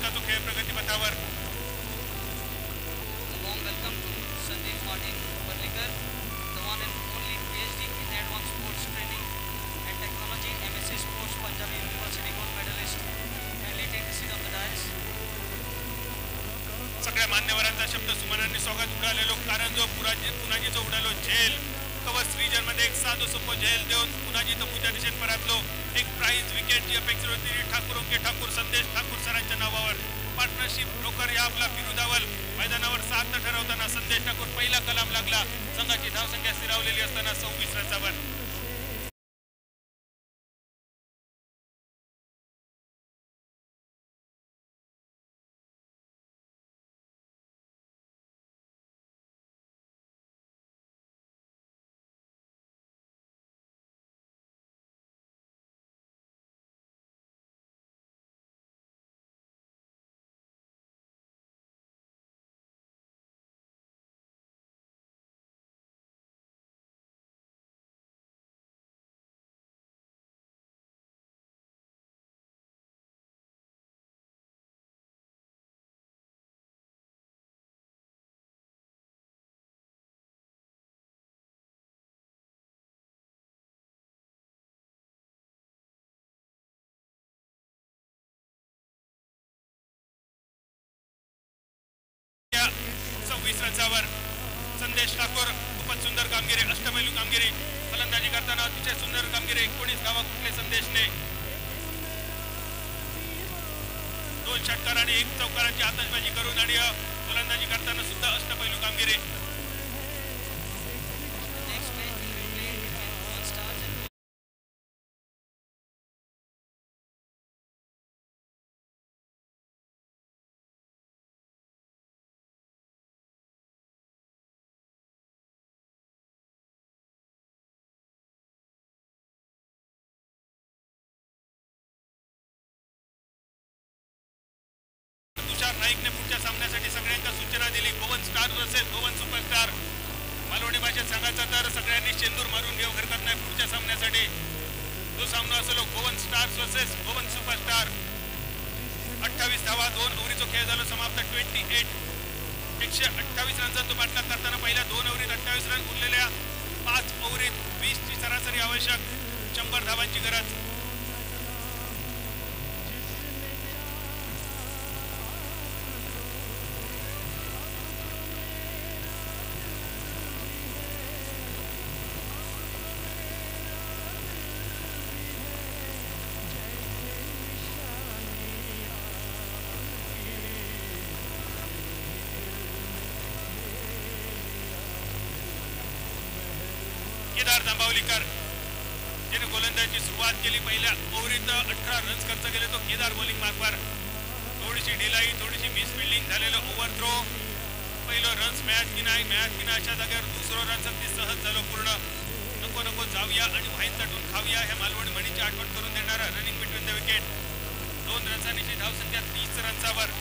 क्रमांकाचा खेळ प्रगतीपथावर. Warm welcome to Sandeep Martin Parlikar, the one and only PhD in Advanced Sports Training and Technology, MSc Sports, Punjab University gold medalist, and latest seat of the dais. सगळ्या मान्यवरांचा शब्द सुमनांनी स्वागत उडालेलो कारंजो पुनाजीचो उडालो झेल कवच रिजन मध्ये एक साधो सोपो झेल देऊन पुनाजी तो पूजा दिशेन परतलो. एक प्राइज विकेटची अपेक्षा होती ठाकूर संदेश ठाकूर सरांच्या नावावर पार्टनरशिप ब्रोकर या आपला बिरुदावल मैदानावर 7 ठरवताना संदेश ठाकूर पहिला कलाम लागला. संघाची धावसंख्या स्थिरावलेली असताना 26 रनावर. या 26 रनावर संदेश ठाकूर खूपच सुंदर कामगिरी अष्टपैलू कामगिरी फलंदाजी करताना अतिशय सुंदर कामगिरी 19 धावा कुठले संदेशने 2 षटकार आणि 1 चौकारांची आतषबाजी करून आणि फलंदाजी करताना सुद्धा अष्टपैलू कामगिरी. Next match will be played between Goan Stars and Tushar नाईकने पुढच्या सामन्यासाठी सगळ्यांना सूचना दिली. Goan star versus Goan superstar. Malvani भाषेत सांगायचं तर सगळ्यांनी चेंदूर मारून घेऊ हरकत नाही पुढच्या सामन्यासाठी. तो सामना असलो Goan stars versus Goan superstar. 28 धावा 2 ओव्हरीचा खेळ झाला समाप्त. 28 128 रनचा तो पाठलाग करताना पहिल्या 2 ओव्हरीत 28 रन उरलेल्या 5 ओव्हरीत 20 ची सरासरी आवश्यक 100 धावांची गरज. केदार जांभवलीकर ज्याने गोलंदाजीची सुरुवात केली. पहिल्या ओव्हरीत 18 रन्स खर्च केले तो केदार बॉलिंग मार्कवर. थोडीशी ढिलाई थोडीशी मिस फिल्डिंग झालेलं ओव्हरथ्रो. पहिलं रन्स मॅच की नाही अशा जागेवर दुसरं रन्स अगदी सहज झालं पूर्ण. नको जाऊया आणि वाईन तटून खाऊया ह्या मालवणी म्हणीची आठवण करून देणारा रनिंग बिटवीन द विकेट. 2 रन्सांची धावसंख्या 30 रन्सावर.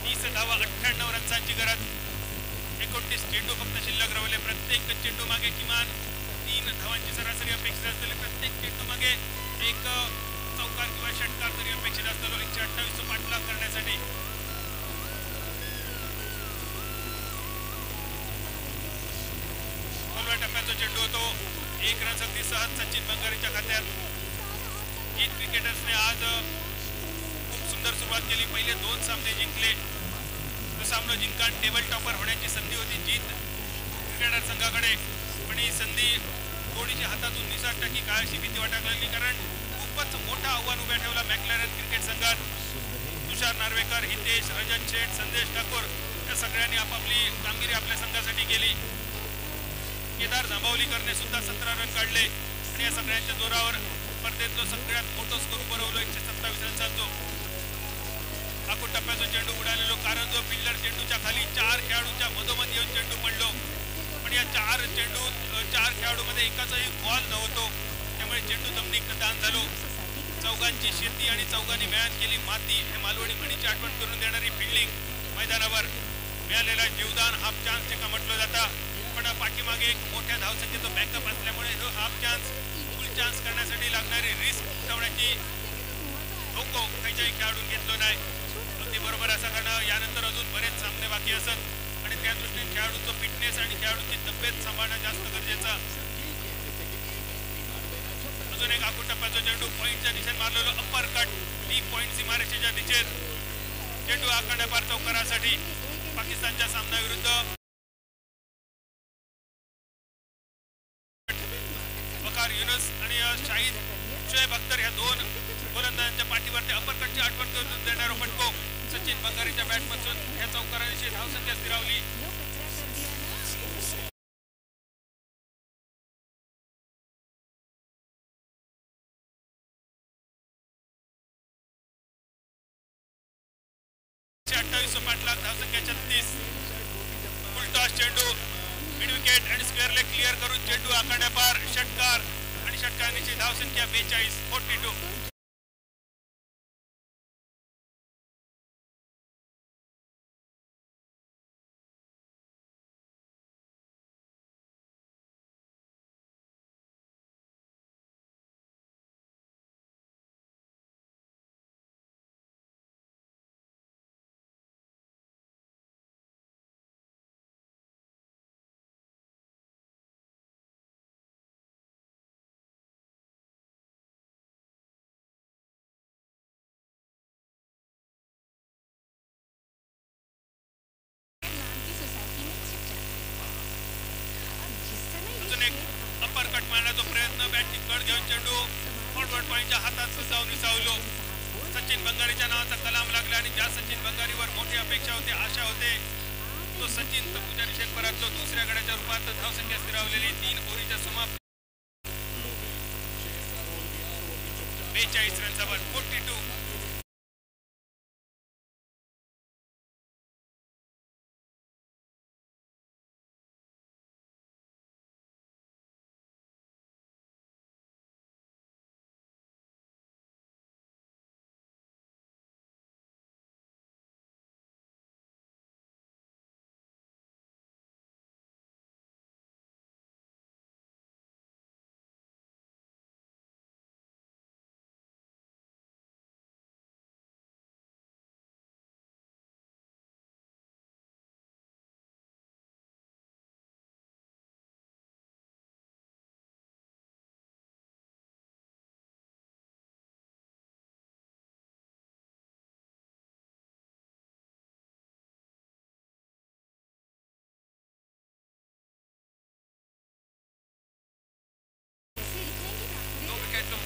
30 धावा 98 रन्सांची गरज. 29 चेंडू फक्त शिल्लक राहिले. प्रत्येक चेंडू मागे किमान 3 धावांची सरासरी अपेक्षित असलेले प्रत्येक चेंडू मागे एक चौकार किंवा षटकार तरी अपेक्षित असतो 128 पाठलाग करण्यासाठी. खोलव्या टप्प्याचा चेंडू होतो. 1 रन अगदी सहज सचिन बंगारीच्या खात्यात. जीत क्रिकेटर्सने आज खूप सुंदर सुरुवात केली. पहिले 2 सामने जिंकले. तो सामना जिंकून टेबल टॉपर होण्याची संधी होती जीत क्रिकेटर संघाकडे. पण ही संधी थोडीशी हातातून निसटली की काळाची भीती वाटायला लागली. कारण खूपच मोठं आव्हान उभ्या ठेवला मॅक्लॅरन क्रिकेट संघात. तुषार नार्वेकर, हितेश, रजत शेठ, संदेश ठाकूर या सगळ्यांनी आपापली कामगिरी आपल्या संघासाठी केली. केदार जांभवलीकरने सुद्धा 17 रन काढले आणि या सगळ्यांच्या जोरावर स्पर्धेतलो सगळ्यात मोठं स्कोर बनवलं 127 रनचा. आखूड टप्प्याचा चेंडू उडालेलो कारंजो फिल्डर चेंडूच्या खाली 4 खेळाडूंच्या मधोमध येऊन चेंडू पडलो. पण या 4 खेळाडूमध्ये एकाचाही बॉल नव्हतो. त्यामुळे चेंडू जमिनीत दान झालो. चौघांची शेती आणि चौघांनी व्यायाम केली माती हे मालवणी म्हणीची आठवण करून देणारी फिल्डिंग मैदानावर. मिळालेला जीवदान हाफ चान्स जे का म्हटलं जातं. पण पाठीमागे एक मोठ्या धावसंख्येचा बॅकअप असल्यामुळे हा हाफ चान्स फुल चान्स करण्यासाठी लागणारी रिस्क उठवण्याची धोको काहीच्याही खेळाडून घेतलो नाही. बरोबर असं कारण यानंतर अजून बरेच सामने बाकी असत आणि त्या दृष्टीने खेळाडूचं फिटनेस आणि खेळाडूची तब्येत सांभाळणं जास्त गरजेचं. अजून एक आखूड टप्प्याचा चेंडू पॉईंटच्या दिशेने मारलेलो अप्पर कट 3 पॉईंट सीमारेषेच्या दिशेत चेंडू आखाड्या पार चौकारासाठी पाकिस्तानच्या सामन्याविरुद्ध वकार युनस आणि शाहिद शोएब अख्तर ह्या दोन गोलंदाजांच्या पाठीवर ते अप्पर कटची आठवण करून देणारा फटको सचिन बंगारीच्या बॅटमधून ह्या चौकारांशी धावसंख्या स्थिरावली. पाठलाग धावसंख्या 36. फुलटॉस चेंडू मिड विकेट आणि स्क्वेअर लेग क्लिअर करून चेंडू आखाड्या पार षटकार आणि षटकारांची धावसंख्या 42 42. अप्पर कट मारण्याचा प्रयत्न बॅटची कड घेऊन चेंडू फॉरवर्ड पॉईंटच्या हातात जाऊन विसावलो. सचिन बंगारीच्या नावाचा कलाम लागला आणि ज्या सचिन बंगारीवर मोठी अपेक्षा होती आशा होते तो सचिन तपुच्या दिशेने परतलो. दुसऱ्या गड्याच्या रूपात धावसंख्या स्थिरावलेली 3 ओव्हरीच्या समाप्त 42 रनचा 42.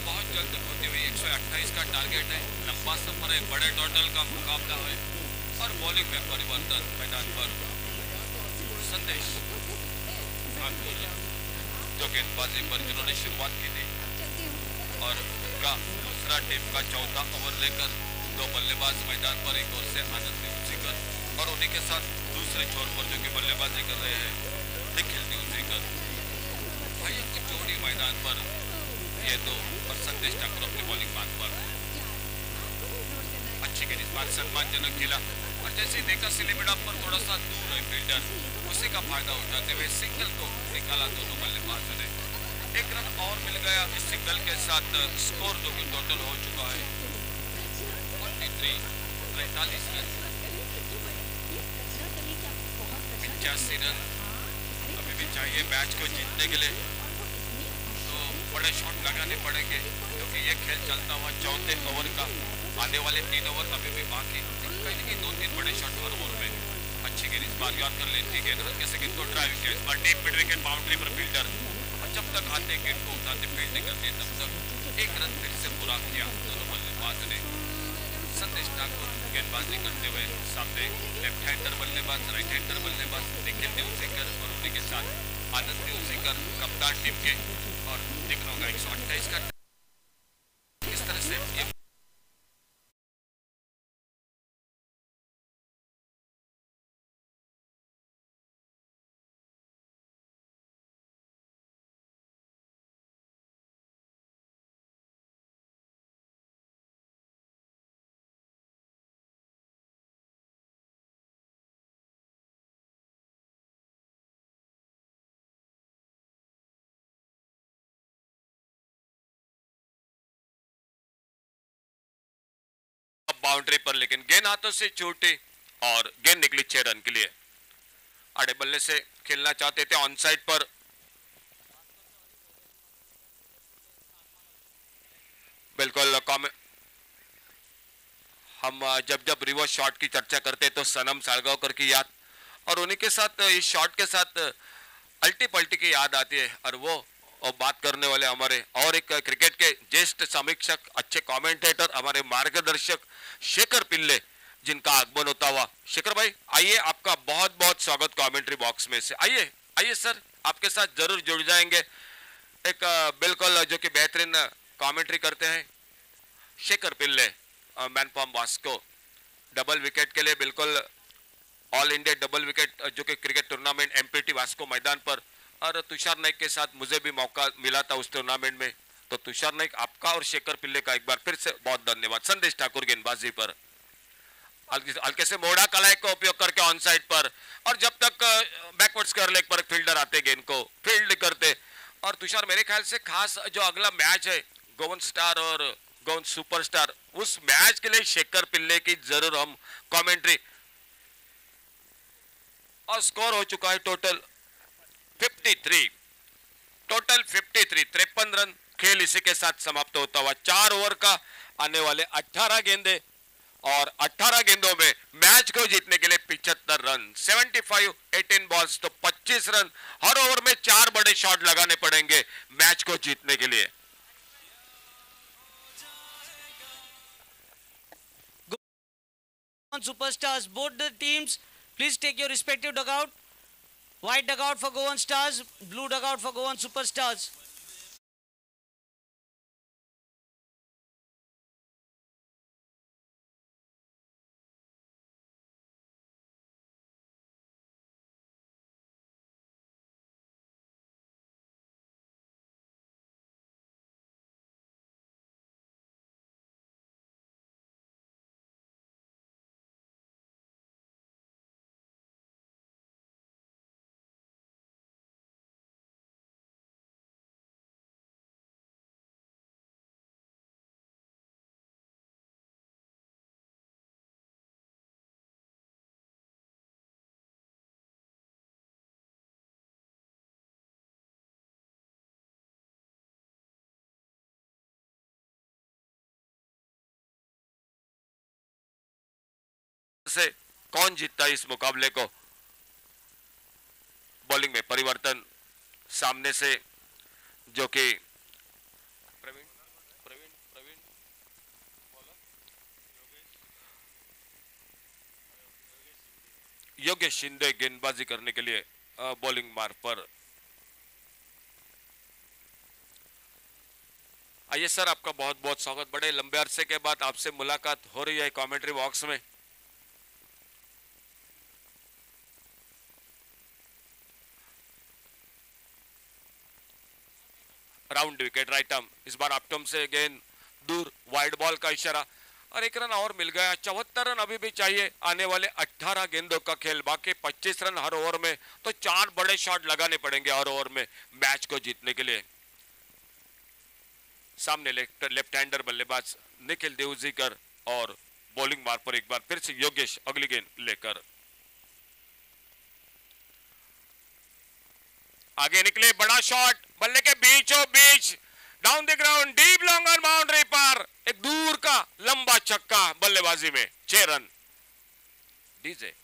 बहुत जल्द होती हुई 128 का टारगेट है. लंबा सफर है, बड़े टोटल का मुकाबला है और बॉलिंग में परिवर्तन मैदान पर संदेश जो गेंदबाजी पर जिन्होंने शुरुआत की थी और उनका दूसरा टीम का चौथा ओवर लेकर 2 बल्लेबाज मैदान पर एक ओर से आनंद न्यूजीकर और उन्हीं के साथ दूसरे छोर पर जो कि बल्लेबाजी कर रहे हैं निखिल न्यूजीकर. भाइयों की जोड़ी मैदान पर ये तो और संदेश ठाकुर अपनी बॉलिंग बात पर अच्छी गेंद इस बार सम्मानजनक खेला और जैसे देखा सिलेमिडा पर थोड़ा सा दूर है फील्डर उसी का फायदा उठाते हुए सिंगल को निकाला दोनों बल्लेबाजों ने. 1 रन और मिल गया इस सिंगल के साथ. स्कोर जो कि टोटल हो चुका है 43 रन 85 रन. अभी भी चाहिए मैच को जीतने के लिए तो बड़े शॉट लगाने पड़ेंगे क्योंकि ये खेल चलता हुआ चौथे ओवर का आने वाले 3 ओवर अभी भी बाकी. कहीं ना कहीं 2-3 बड़े शॉट हर ओवर में. अच्छी गेंद इस बार याद कर लेती गेंद हल्के से गेंद को ड्राइव किया इस बार डीप मिड विकेट बाउंड्री पर फील्डर और जब तक आते गेंद को उठाते फील्डिंग करते तब तक 1 रन फिर से पूरा किया दोनों बल्लेबाज ने. संदेश ठाकुर गेंदबाजी करते हुए सामने लेफ्ट हैंडर बल्लेबाज राइट हैंडर बल्लेबाज निखिल न्यूजीकर और उन्हीं के साथ आनंद न्यूजीकर कप्तान टीम के और दिग्नों का 128 का इस तरह से ये बाउंड्री पर, लेकिन गेंद हाथों से छूटी और गेंद निकली 6 रन के लिए। आड़े बल्ले से खेलना चाहते थे ऑन साइड पर, बिल्कुल हम जब जब रिवर्स शॉट की चर्चा करते तो सनम सालगांवकर की याद, और उन्हीं के साथ इस शॉट के साथ अल्टी पल्टी की याद आती है। और बात करने वाले हमारे और एक क्रिकेट के ज्येष्ठ समीक्षक, अच्छे कमेंटेटर, हमारे मार्गदर्शक शेखर पिल्ले, जिनका आगमन होता हुआ। शेखर भाई आइए, आपका बहुत बहुत स्वागत कमेंट्री बॉक्स में से। आइए आइए सर, आपके साथ जरूर जुड़ जाएंगे। एक बिल्कुल जो कि बेहतरीन कमेंट्री करते हैं Shekhar Pillai, man from Vasco, double wicket के लिए बिल्कुल ऑल इंडिया डबल विकेट जो कि क्रिकेट टूर्नामेंट एमपीटी वास्को मैदान पर, और तुषार नाइक के साथ मुझे भी मौका मिला था उस टूर्नामेंट में। तो तुषार नाइक आपका और शेखर पिल्ले का एक बार फिर से बहुत धन्यवाद। संदेश ठाकुर गेंदबाजी पर हल्के से मोड़ा कलाई का उपयोग करके ऑन साइड पर, और जब तक बैकवर्ड्स कर लेग पर फील्डर आते गेंद को फील्ड करते। और तुषार मेरे ख्याल से खास जो अगला मैच है गोवन स्टार और गोवन सुपरस्टार, उस मैच के लिए शेखर पिल्ले की जरूर हम कमेंट्री। और स्कोर हो चुका है टोटल 53, टोटल 53, 53 रन। खेल इसी के साथ समाप्त होता हुआ 4 ओवर का आने वाले 18 गेंदे, और 18 गेंदों में मैच को जीतने के लिए 75 रन, 75, 18 बॉल्स तो 25 रन। हर ओवर में 4 बड़े शॉट लगाने पड़ेंगे मैच को जीतने के लिए। Superstars, both the teams, please take your respective dugout. White dugout for Goan Stars, blue dugout for Goan Superstars. से कौन जीतता है इस मुकाबले को? बॉलिंग में परिवर्तन सामने से, जो कि प्रवीण प्रवीण प्रवीण योगेश शिंदे गेंदबाजी करने के लिए बॉलिंग मार्ग पर। आइए सर, आपका बहुत बहुत स्वागत। बड़े लंबे अरसे के बाद आपसे मुलाकात हो रही है कमेंट्री बॉक्स में। राउंड विकेट राइट आर्म, इस बार अपटम से गेंद दूर, वाइड बॉल का इशारा, और 1 रन और मिल गया। 74 रन अभी भी चाहिए आने वाले 18 गेंदों का खेल, बाकी 25 रन हर ओवर में, तो 4 बड़े शॉट लगाने पड़ेंगे हर ओवर में मैच को जीतने के लिए। सामने लेफ्ट हैंडर बल्लेबाज निखिल देवजीकर, और बॉलिंग मार्ग पर एक बार फिर से योगेश अगली गेंद लेकर आगे निकले। बड़ा शॉट बल्ले के बीचों बीच, down the ground, deep long on boundary पर, एक दूर का लंबा छक्का बल्लेबाजी में, 6 रन। डीजे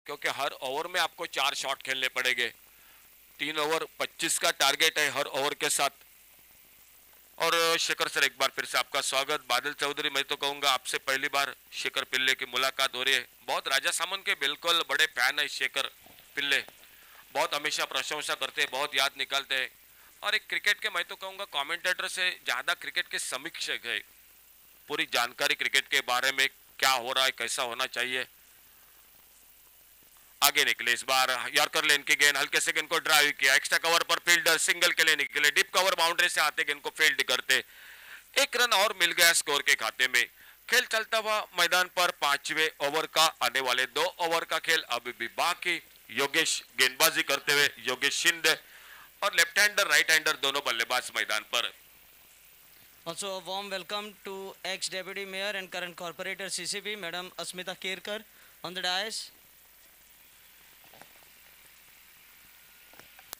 क्योंकि हर ओवर में आपको 4 शॉट खेलने पड़ेंगे। 3 ओवर 25 का टारगेट है हर ओवर के साथ। और शेखर सर, एक बार फिर से आपका स्वागत। बादल चौधरी, मैं तो कहूंगा आपसे पहली बार शेखर पिल्ले की मुलाकात हो रही है। बहुत राजा सामन के बिल्कुल बड़े फैन है शेखर पिल्ले, बहुत हमेशा प्रशंसा करते हैं, बहुत याद निकालते हैं, और एक क्रिकेट के, मैं तो कहूंगा कमेंटेटर से ज्यादा क्रिकेट के समीक्षक है। पूरी जानकारी क्रिकेट के बारे में, क्या हो रहा है, कैसा होना चाहिए। आगे निकले। इस बार यॉर्कर लेन की गेंद हल्के से गेंद को ड्राइव किया, एक्स्ट्रा कवर पर फील्डर सिंगल के लिए निकले, डीप कवर बाउंड्री से आते गेंद को फील्ड करते, एक रन और मिल गया स्कोर के खाते में। खेल चलता हुआ मैदान पर 5वें ओवर का आने वाले 2 ओवर का खेल अभी भी बाकी। योगेश गेंदबाजी करते हुए, योगेश शिंदे और लेफ्ट हैंडर राइट हैंडर दोनों बल्लेबाज मैदान पर। Also a warm welcome to ex-deputy mayor and current corporator CCB, Madam Asmita Kerkar on the dais.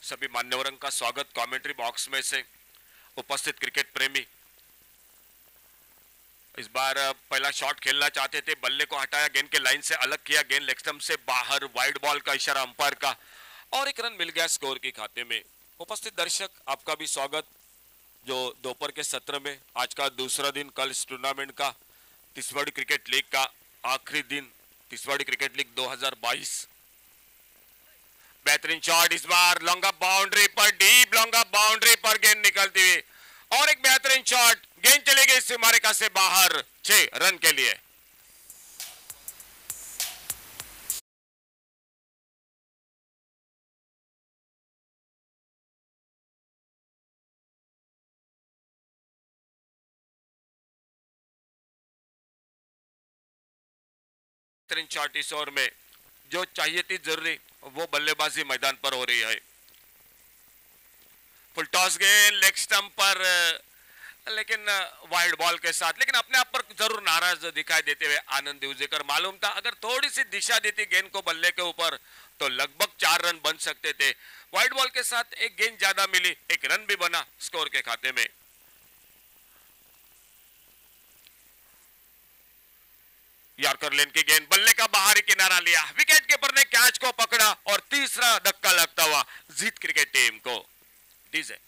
सभी मान्यवरों का स्वागत कमेंट्री बॉक्स में से। उपस्थित क्रिकेट प्रेमी इस बार पहला शॉट खेलना चाहते थे, बल्ले को हटाया, गेंद के लाइन से अलग किया, गेंद लेग स्टंप से बाहर, वाइड बॉल का इशारा अंपायर का और एक रन मिल गया स्कोर के खाते में। उपस्थित दर्शक आपका भी स्वागत जो दोपहर के सत्र में आज का दूसरा दिन, कल इस टूर्नामेंट का तिसवाड़ी क्रिकेट लीग का आखिरी दिन, तिसवाड़ी क्रिकेट लीग 2022। बेहतरीन शॉट इस बार लॉन्ग बाउंड्री पर, डीप लॉन्ग बाउंड्री पर गेंद निकलती हुई और एक बेहतरीन शॉट, गेंद चली गई सीमारेखा से बाहर 6 रन के लिए। बेहतरीन शॉट इस ओवर में जो चाहिए थी जरूरी वो बल्लेबाजी मैदान पर हो रही है। फुल टॉस गेंद लेग स्टंप पर, लेकिन वाइड बॉल के साथ, लेकिन अपने आप पर जरूर नाराज दिखाई देते हुए आनंद दिवजेकर। मालूम था अगर थोड़ी सी दिशा देती गेंद को बल्ले के ऊपर तो लगभग 4 रन बन सकते थे। वाइड बॉल के साथ एक गेंद ज्यादा मिली, एक रन भी बना स्कोर के खाते में। यॉर्कर लेन की गेंद बल्ले का बाहरी किनारा लिया, विकेट कीपर ने कैच को पकड़ा और तीसरा धक्का लगता हुआ जीत क्रिकेट टीम को। डीजे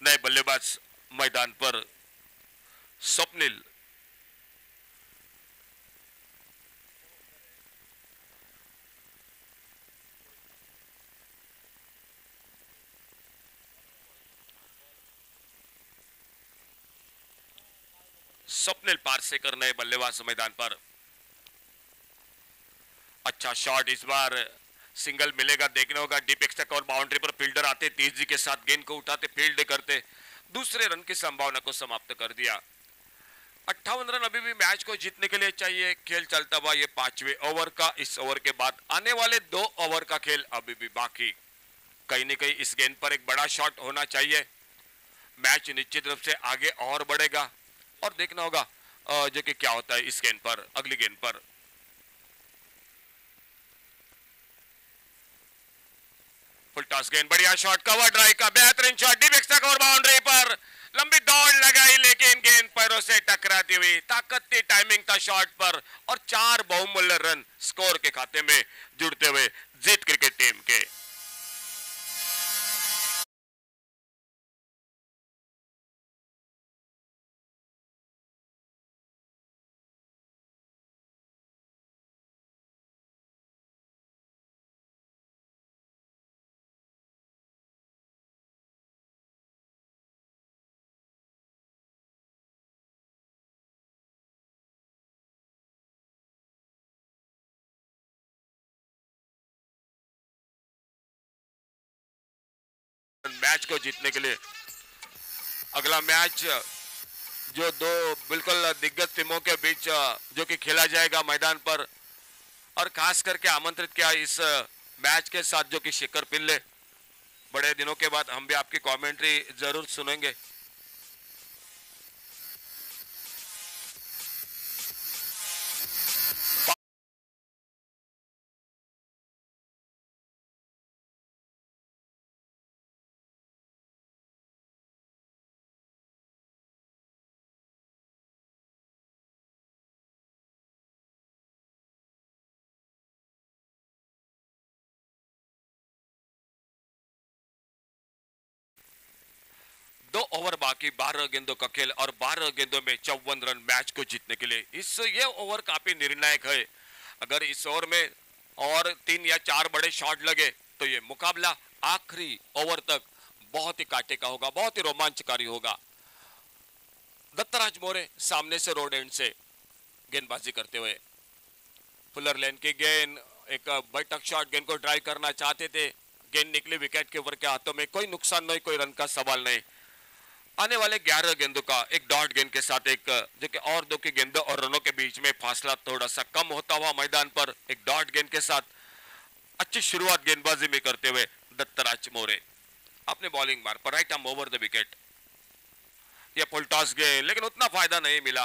नए बल्लेबाज मैदान पर स्वप्निल। स्वप्निल पारसेकर नए बल्लेबाज मैदान पर। अच्छा शॉट इस बार सिंगल मिलेगा, देखना होगा। डीप एक्स्ट्रा कवर बाउंड्री पर फील्डर आते, तेजी के साथ गेंद को उठाते, फील्ड करते, दूसरे रन की संभावना को समाप्त कर दिया। 58 रन अभी भी मैच को जीतने के लिए चाहिए। खेल चलता हुआ ये 5वें ओवर का, इस ओवर के बाद आने वाले 2 ओवर का खेल अभी भी बाकी। कहीं न कहीं इस गेंद पर एक बड़ा शॉट होना चाहिए, मैच निश्चित रूप से आगे और बढ़ेगा और देखना होगा जो कि क्या होता है इस गेंद पर, अगली गेंद पर। फुल टॉस गेंद, बढ़िया शॉट, कवर ड्राइव का बेहतरीन shot, deep extra cover boundary पर लंबी दौड़ लगाई लेकिन गेंद पैरों से टकराती हुई। ताकत थी, टाइमिंग था शॉट पर और 4 बहुमूल्य रन स्कोर के खाते में जुड़ते हुए जीत क्रिकेट टीम के। मैच को जीतने के लिए अगला मैच जो 2 बिल्कुल दिग्गज टीमों के बीच जो कि खेला जाएगा मैदान पर, और खास करके आमंत्रित किया इस मैच के साथ जो कि शेखर पिल्ले। बड़े दिनों के बाद हम भी आपकी कमेंट्री जरूर सुनेंगे। 2 ओवर बाकी, 12 गेंदों का खेल और 12 गेंदों में 54 रन मैच को जीतने के लिए। ये ओवर काफी निर्णायक है। अगर इस ओवर में और 3 या 4 बड़े शॉट लगे तो ये मुकाबला आखिरी ओवर तक बहुत ही कांटे का होगा, बहुत ही रोमांचकारी होगा। दत्तराज मोरे सामने से रोड एंड से गेंदबाजी करते हुए, फुलर लेन की गेंद, एक बैठक शॉट, गेंद को ड्राइव करना चाहते थे, गेंद निकली विकेट कीपर के हाथों में, कोई नुकसान नहीं, कोई रन का सवाल नहीं। आने वाले 11 गेंदों का एक डॉट गेंद के साथ एक जो कि और 2 की गेंदों और रनों के बीच में फासला थोड़ा सा कम होता हुआ मैदान पर एक डॉट गेंद के साथ अच्छी शुरुआत गेंदबाजी में करते हुए दत्तराज मोरे अपने बॉलिंग मार पर right arm over the wicket. यह फुल टॉस गेंद, लेकिन उतना फायदा नहीं मिला।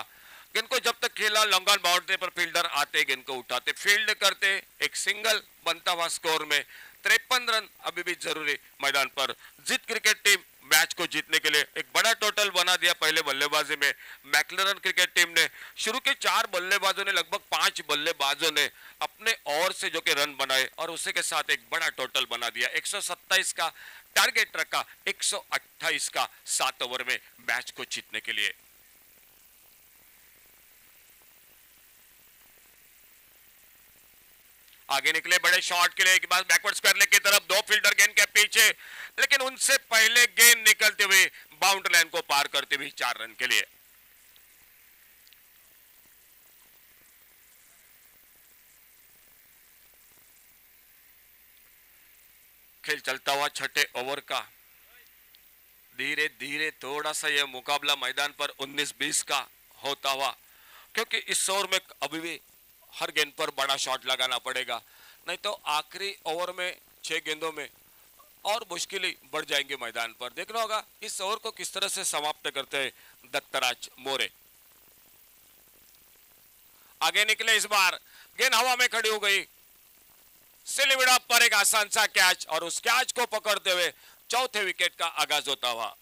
गेंद को जब तक खेला, लॉन्ग ऑन बाउंड्री पर फील्डर आते, गेंद को उठाते, फील्ड करते, एक सिंगल बनता हुआ स्कोर में 53 रन अभी भी जरूरी मैदान पर। जीत क्रिकेट टीम मैच को जीतने के लिए एक बड़ा टोटल बना दिया पहले बल्लेबाजी में। मैक्लेरन क्रिकेट टीम ने शुरू के 4 बल्लेबाजों ने, लगभग 5 बल्लेबाजों ने अपने ओर से जो कि रन बनाए और उसी के साथ एक बड़ा टोटल बना दिया। 127 का टारगेट रखा, 128 का 7 ओवर में मैच को जीतने के लिए। आगे निकले बड़े शॉट के लिए, एक बार बैकवर्ड स्क्वायर लेग की तरफ, 2 फील्डर गेंद के पीछे, लेकिन उनसे पहले गेंद निकलते हुए बाउंड्री लाइन को पार करते हुए 4 रन के लिए। खेल चलता हुआ छठे ओवर का, धीरे धीरे थोड़ा सा यह मुकाबला मैदान पर 19-20 का होता हुआ, क्योंकि इस ओवर में अभी भी हर गेंद पर बड़ा शॉट लगाना पड़ेगा, नहीं तो आखिरी ओवर में 6 गेंदों में और मुश्किलें बढ़ जाएंगे मैदान पर। देखना होगा इस ओवर को किस तरह से समाप्त करते हैं दत्तराज मोरे। आगे निकले, इस बार गेंद हवा में खड़ी हो गई, सिलविड़ा पर एक आसान सा कैच और उस कैच को पकड़ते हुए चौथे विकेट का आगाज होता हुआ।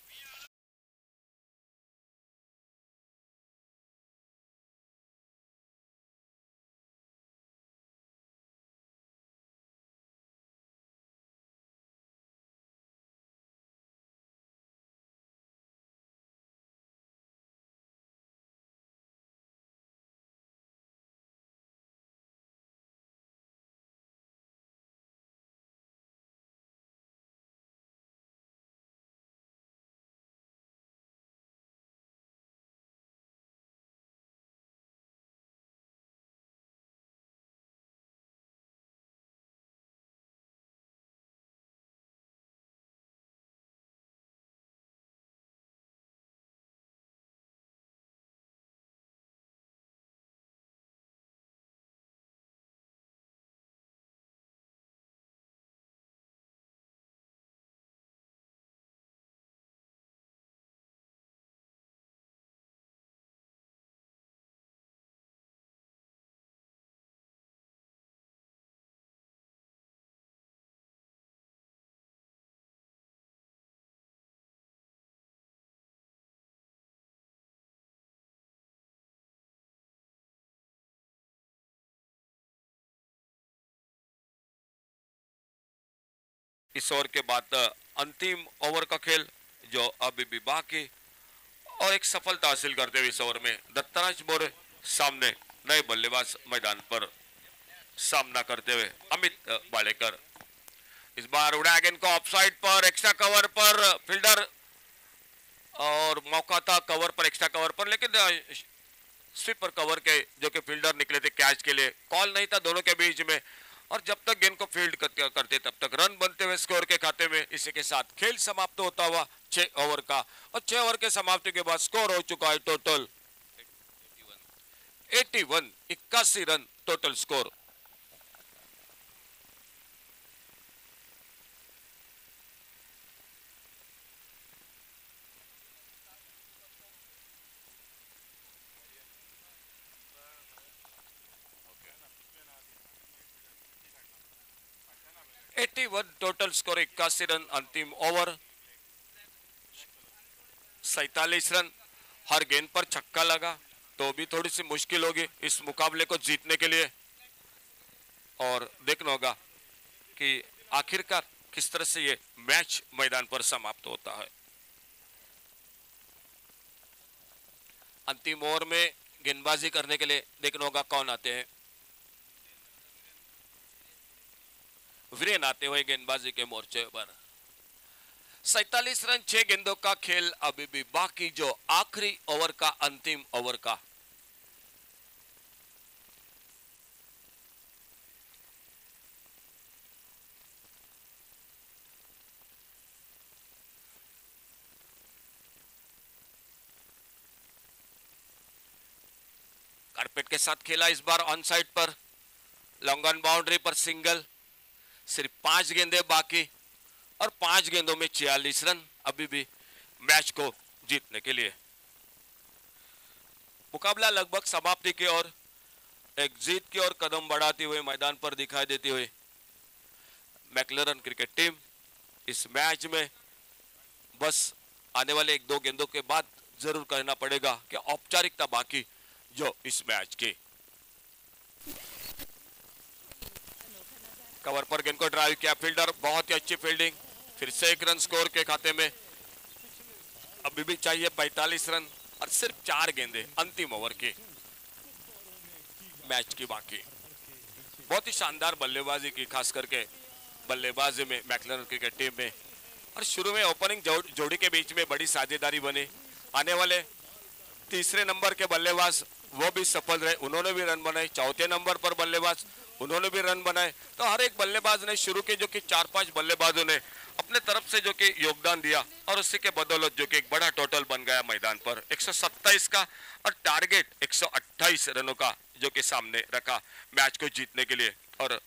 इस ओवर के बाद अंतिम ओवर का खेल जो अभी भी बाकी, और एक सफलता हासिल करते हुए इस ओवर में दत्तराज मोरे सामने नए बल्लेबाज मैदान पर सामना करते हुए अमित बालेकर। इस बार उड़ाया गेंद को ऑफसाइड पर, एक्स्ट्रा कवर पर फील्डर, और मौका था कवर पर, एक्स्ट्रा कवर पर, लेकिन स्वीपर कवर के जो कि फील्डर निकले थे कैच के लिए, कॉल नहीं था दोनों के बीच में, और जब तक गेंद को फील्ड करते तब तक रन बनते हुए स्कोर के खाते में। इसी के साथ खेल समाप्त होता हुआ 6 ओवर का, और 6 ओवर के समाप्ति के बाद स्कोर हो चुका है total 81, 81 run total score. Total score 81 run अंतिम ओवर, 47 रन। हर गेंद पर छक्का लगा तो भी थोड़ी सी मुश्किल होगी इस मुकाबले को जीतने के लिए, और देखना होगा कि आखिरकार किस तरह से ये मैच मैदान पर समाप्त होता है। अंतिम ओवर में गेंदबाजी करने के लिए देखना होगा कौन आते हैं। वीरेन आते हुए गेंदबाजी के मोर्चे पर। 47 रन 6 गेंदों का खेल अभी भी बाकी, जो आखिरी ओवर का अंतिम ओवर का। कारपेट के साथ खेला इस बार ऑन साइड पर, लॉन्ग ऑन बाउंड्री पर सिंगल। सिर्फ 5 गेंदे बाकी और 5 गेंदों में 46 रन अभी भी मैच को जीतने के लिए। मुकाबला लगभग समाप्ति की ओर, एक जीत की ओर कदम बढ़ाते हुए मैदान पर दिखाई देती हुई मैक्लरन क्रिकेट टीम इस मैच में बस आने वाले 1-2 गेंदों के बाद जरूर कहना पड़ेगा कि औपचारिकता बाकी जो इस मैच की। कवर पर गेंद को ड्राइव किया फील्डर, बहुत ही अच्छी फील्डिंग। फिर से 1 रन स्कोर के खाते में। अभी भी चाहिए 45 रन और सिर्फ 4 गेंदे अंतिम ओवर की मैच की बाकी। बहुत ही शानदार बल्लेबाजी की, खास करके बल्लेबाजी में मैक्लरन क्रिकेट टीम में। और शुरू में ओपनिंग जोड़ी के बीच में बड़ी साझेदारी बनी। आने वाले तीसरे नंबर के बल्लेबाज वो भी सफल रहे, उन्होंने भी रन बनाए। चौथे नंबर पर बल्लेबाज, उन्होंने भी रन बनाए। तो हर एक बल्लेबाज ने शुरू के जो कि 4-5 बल्लेबाजों ने अपने तरफ से जो कि योगदान दिया और उसी के बदौलत जो कि एक बड़ा टोटल बन गया मैदान पर 127 का और टारगेट 128 रनों का जो कि सामने रखा मैच को जीतने के लिए। और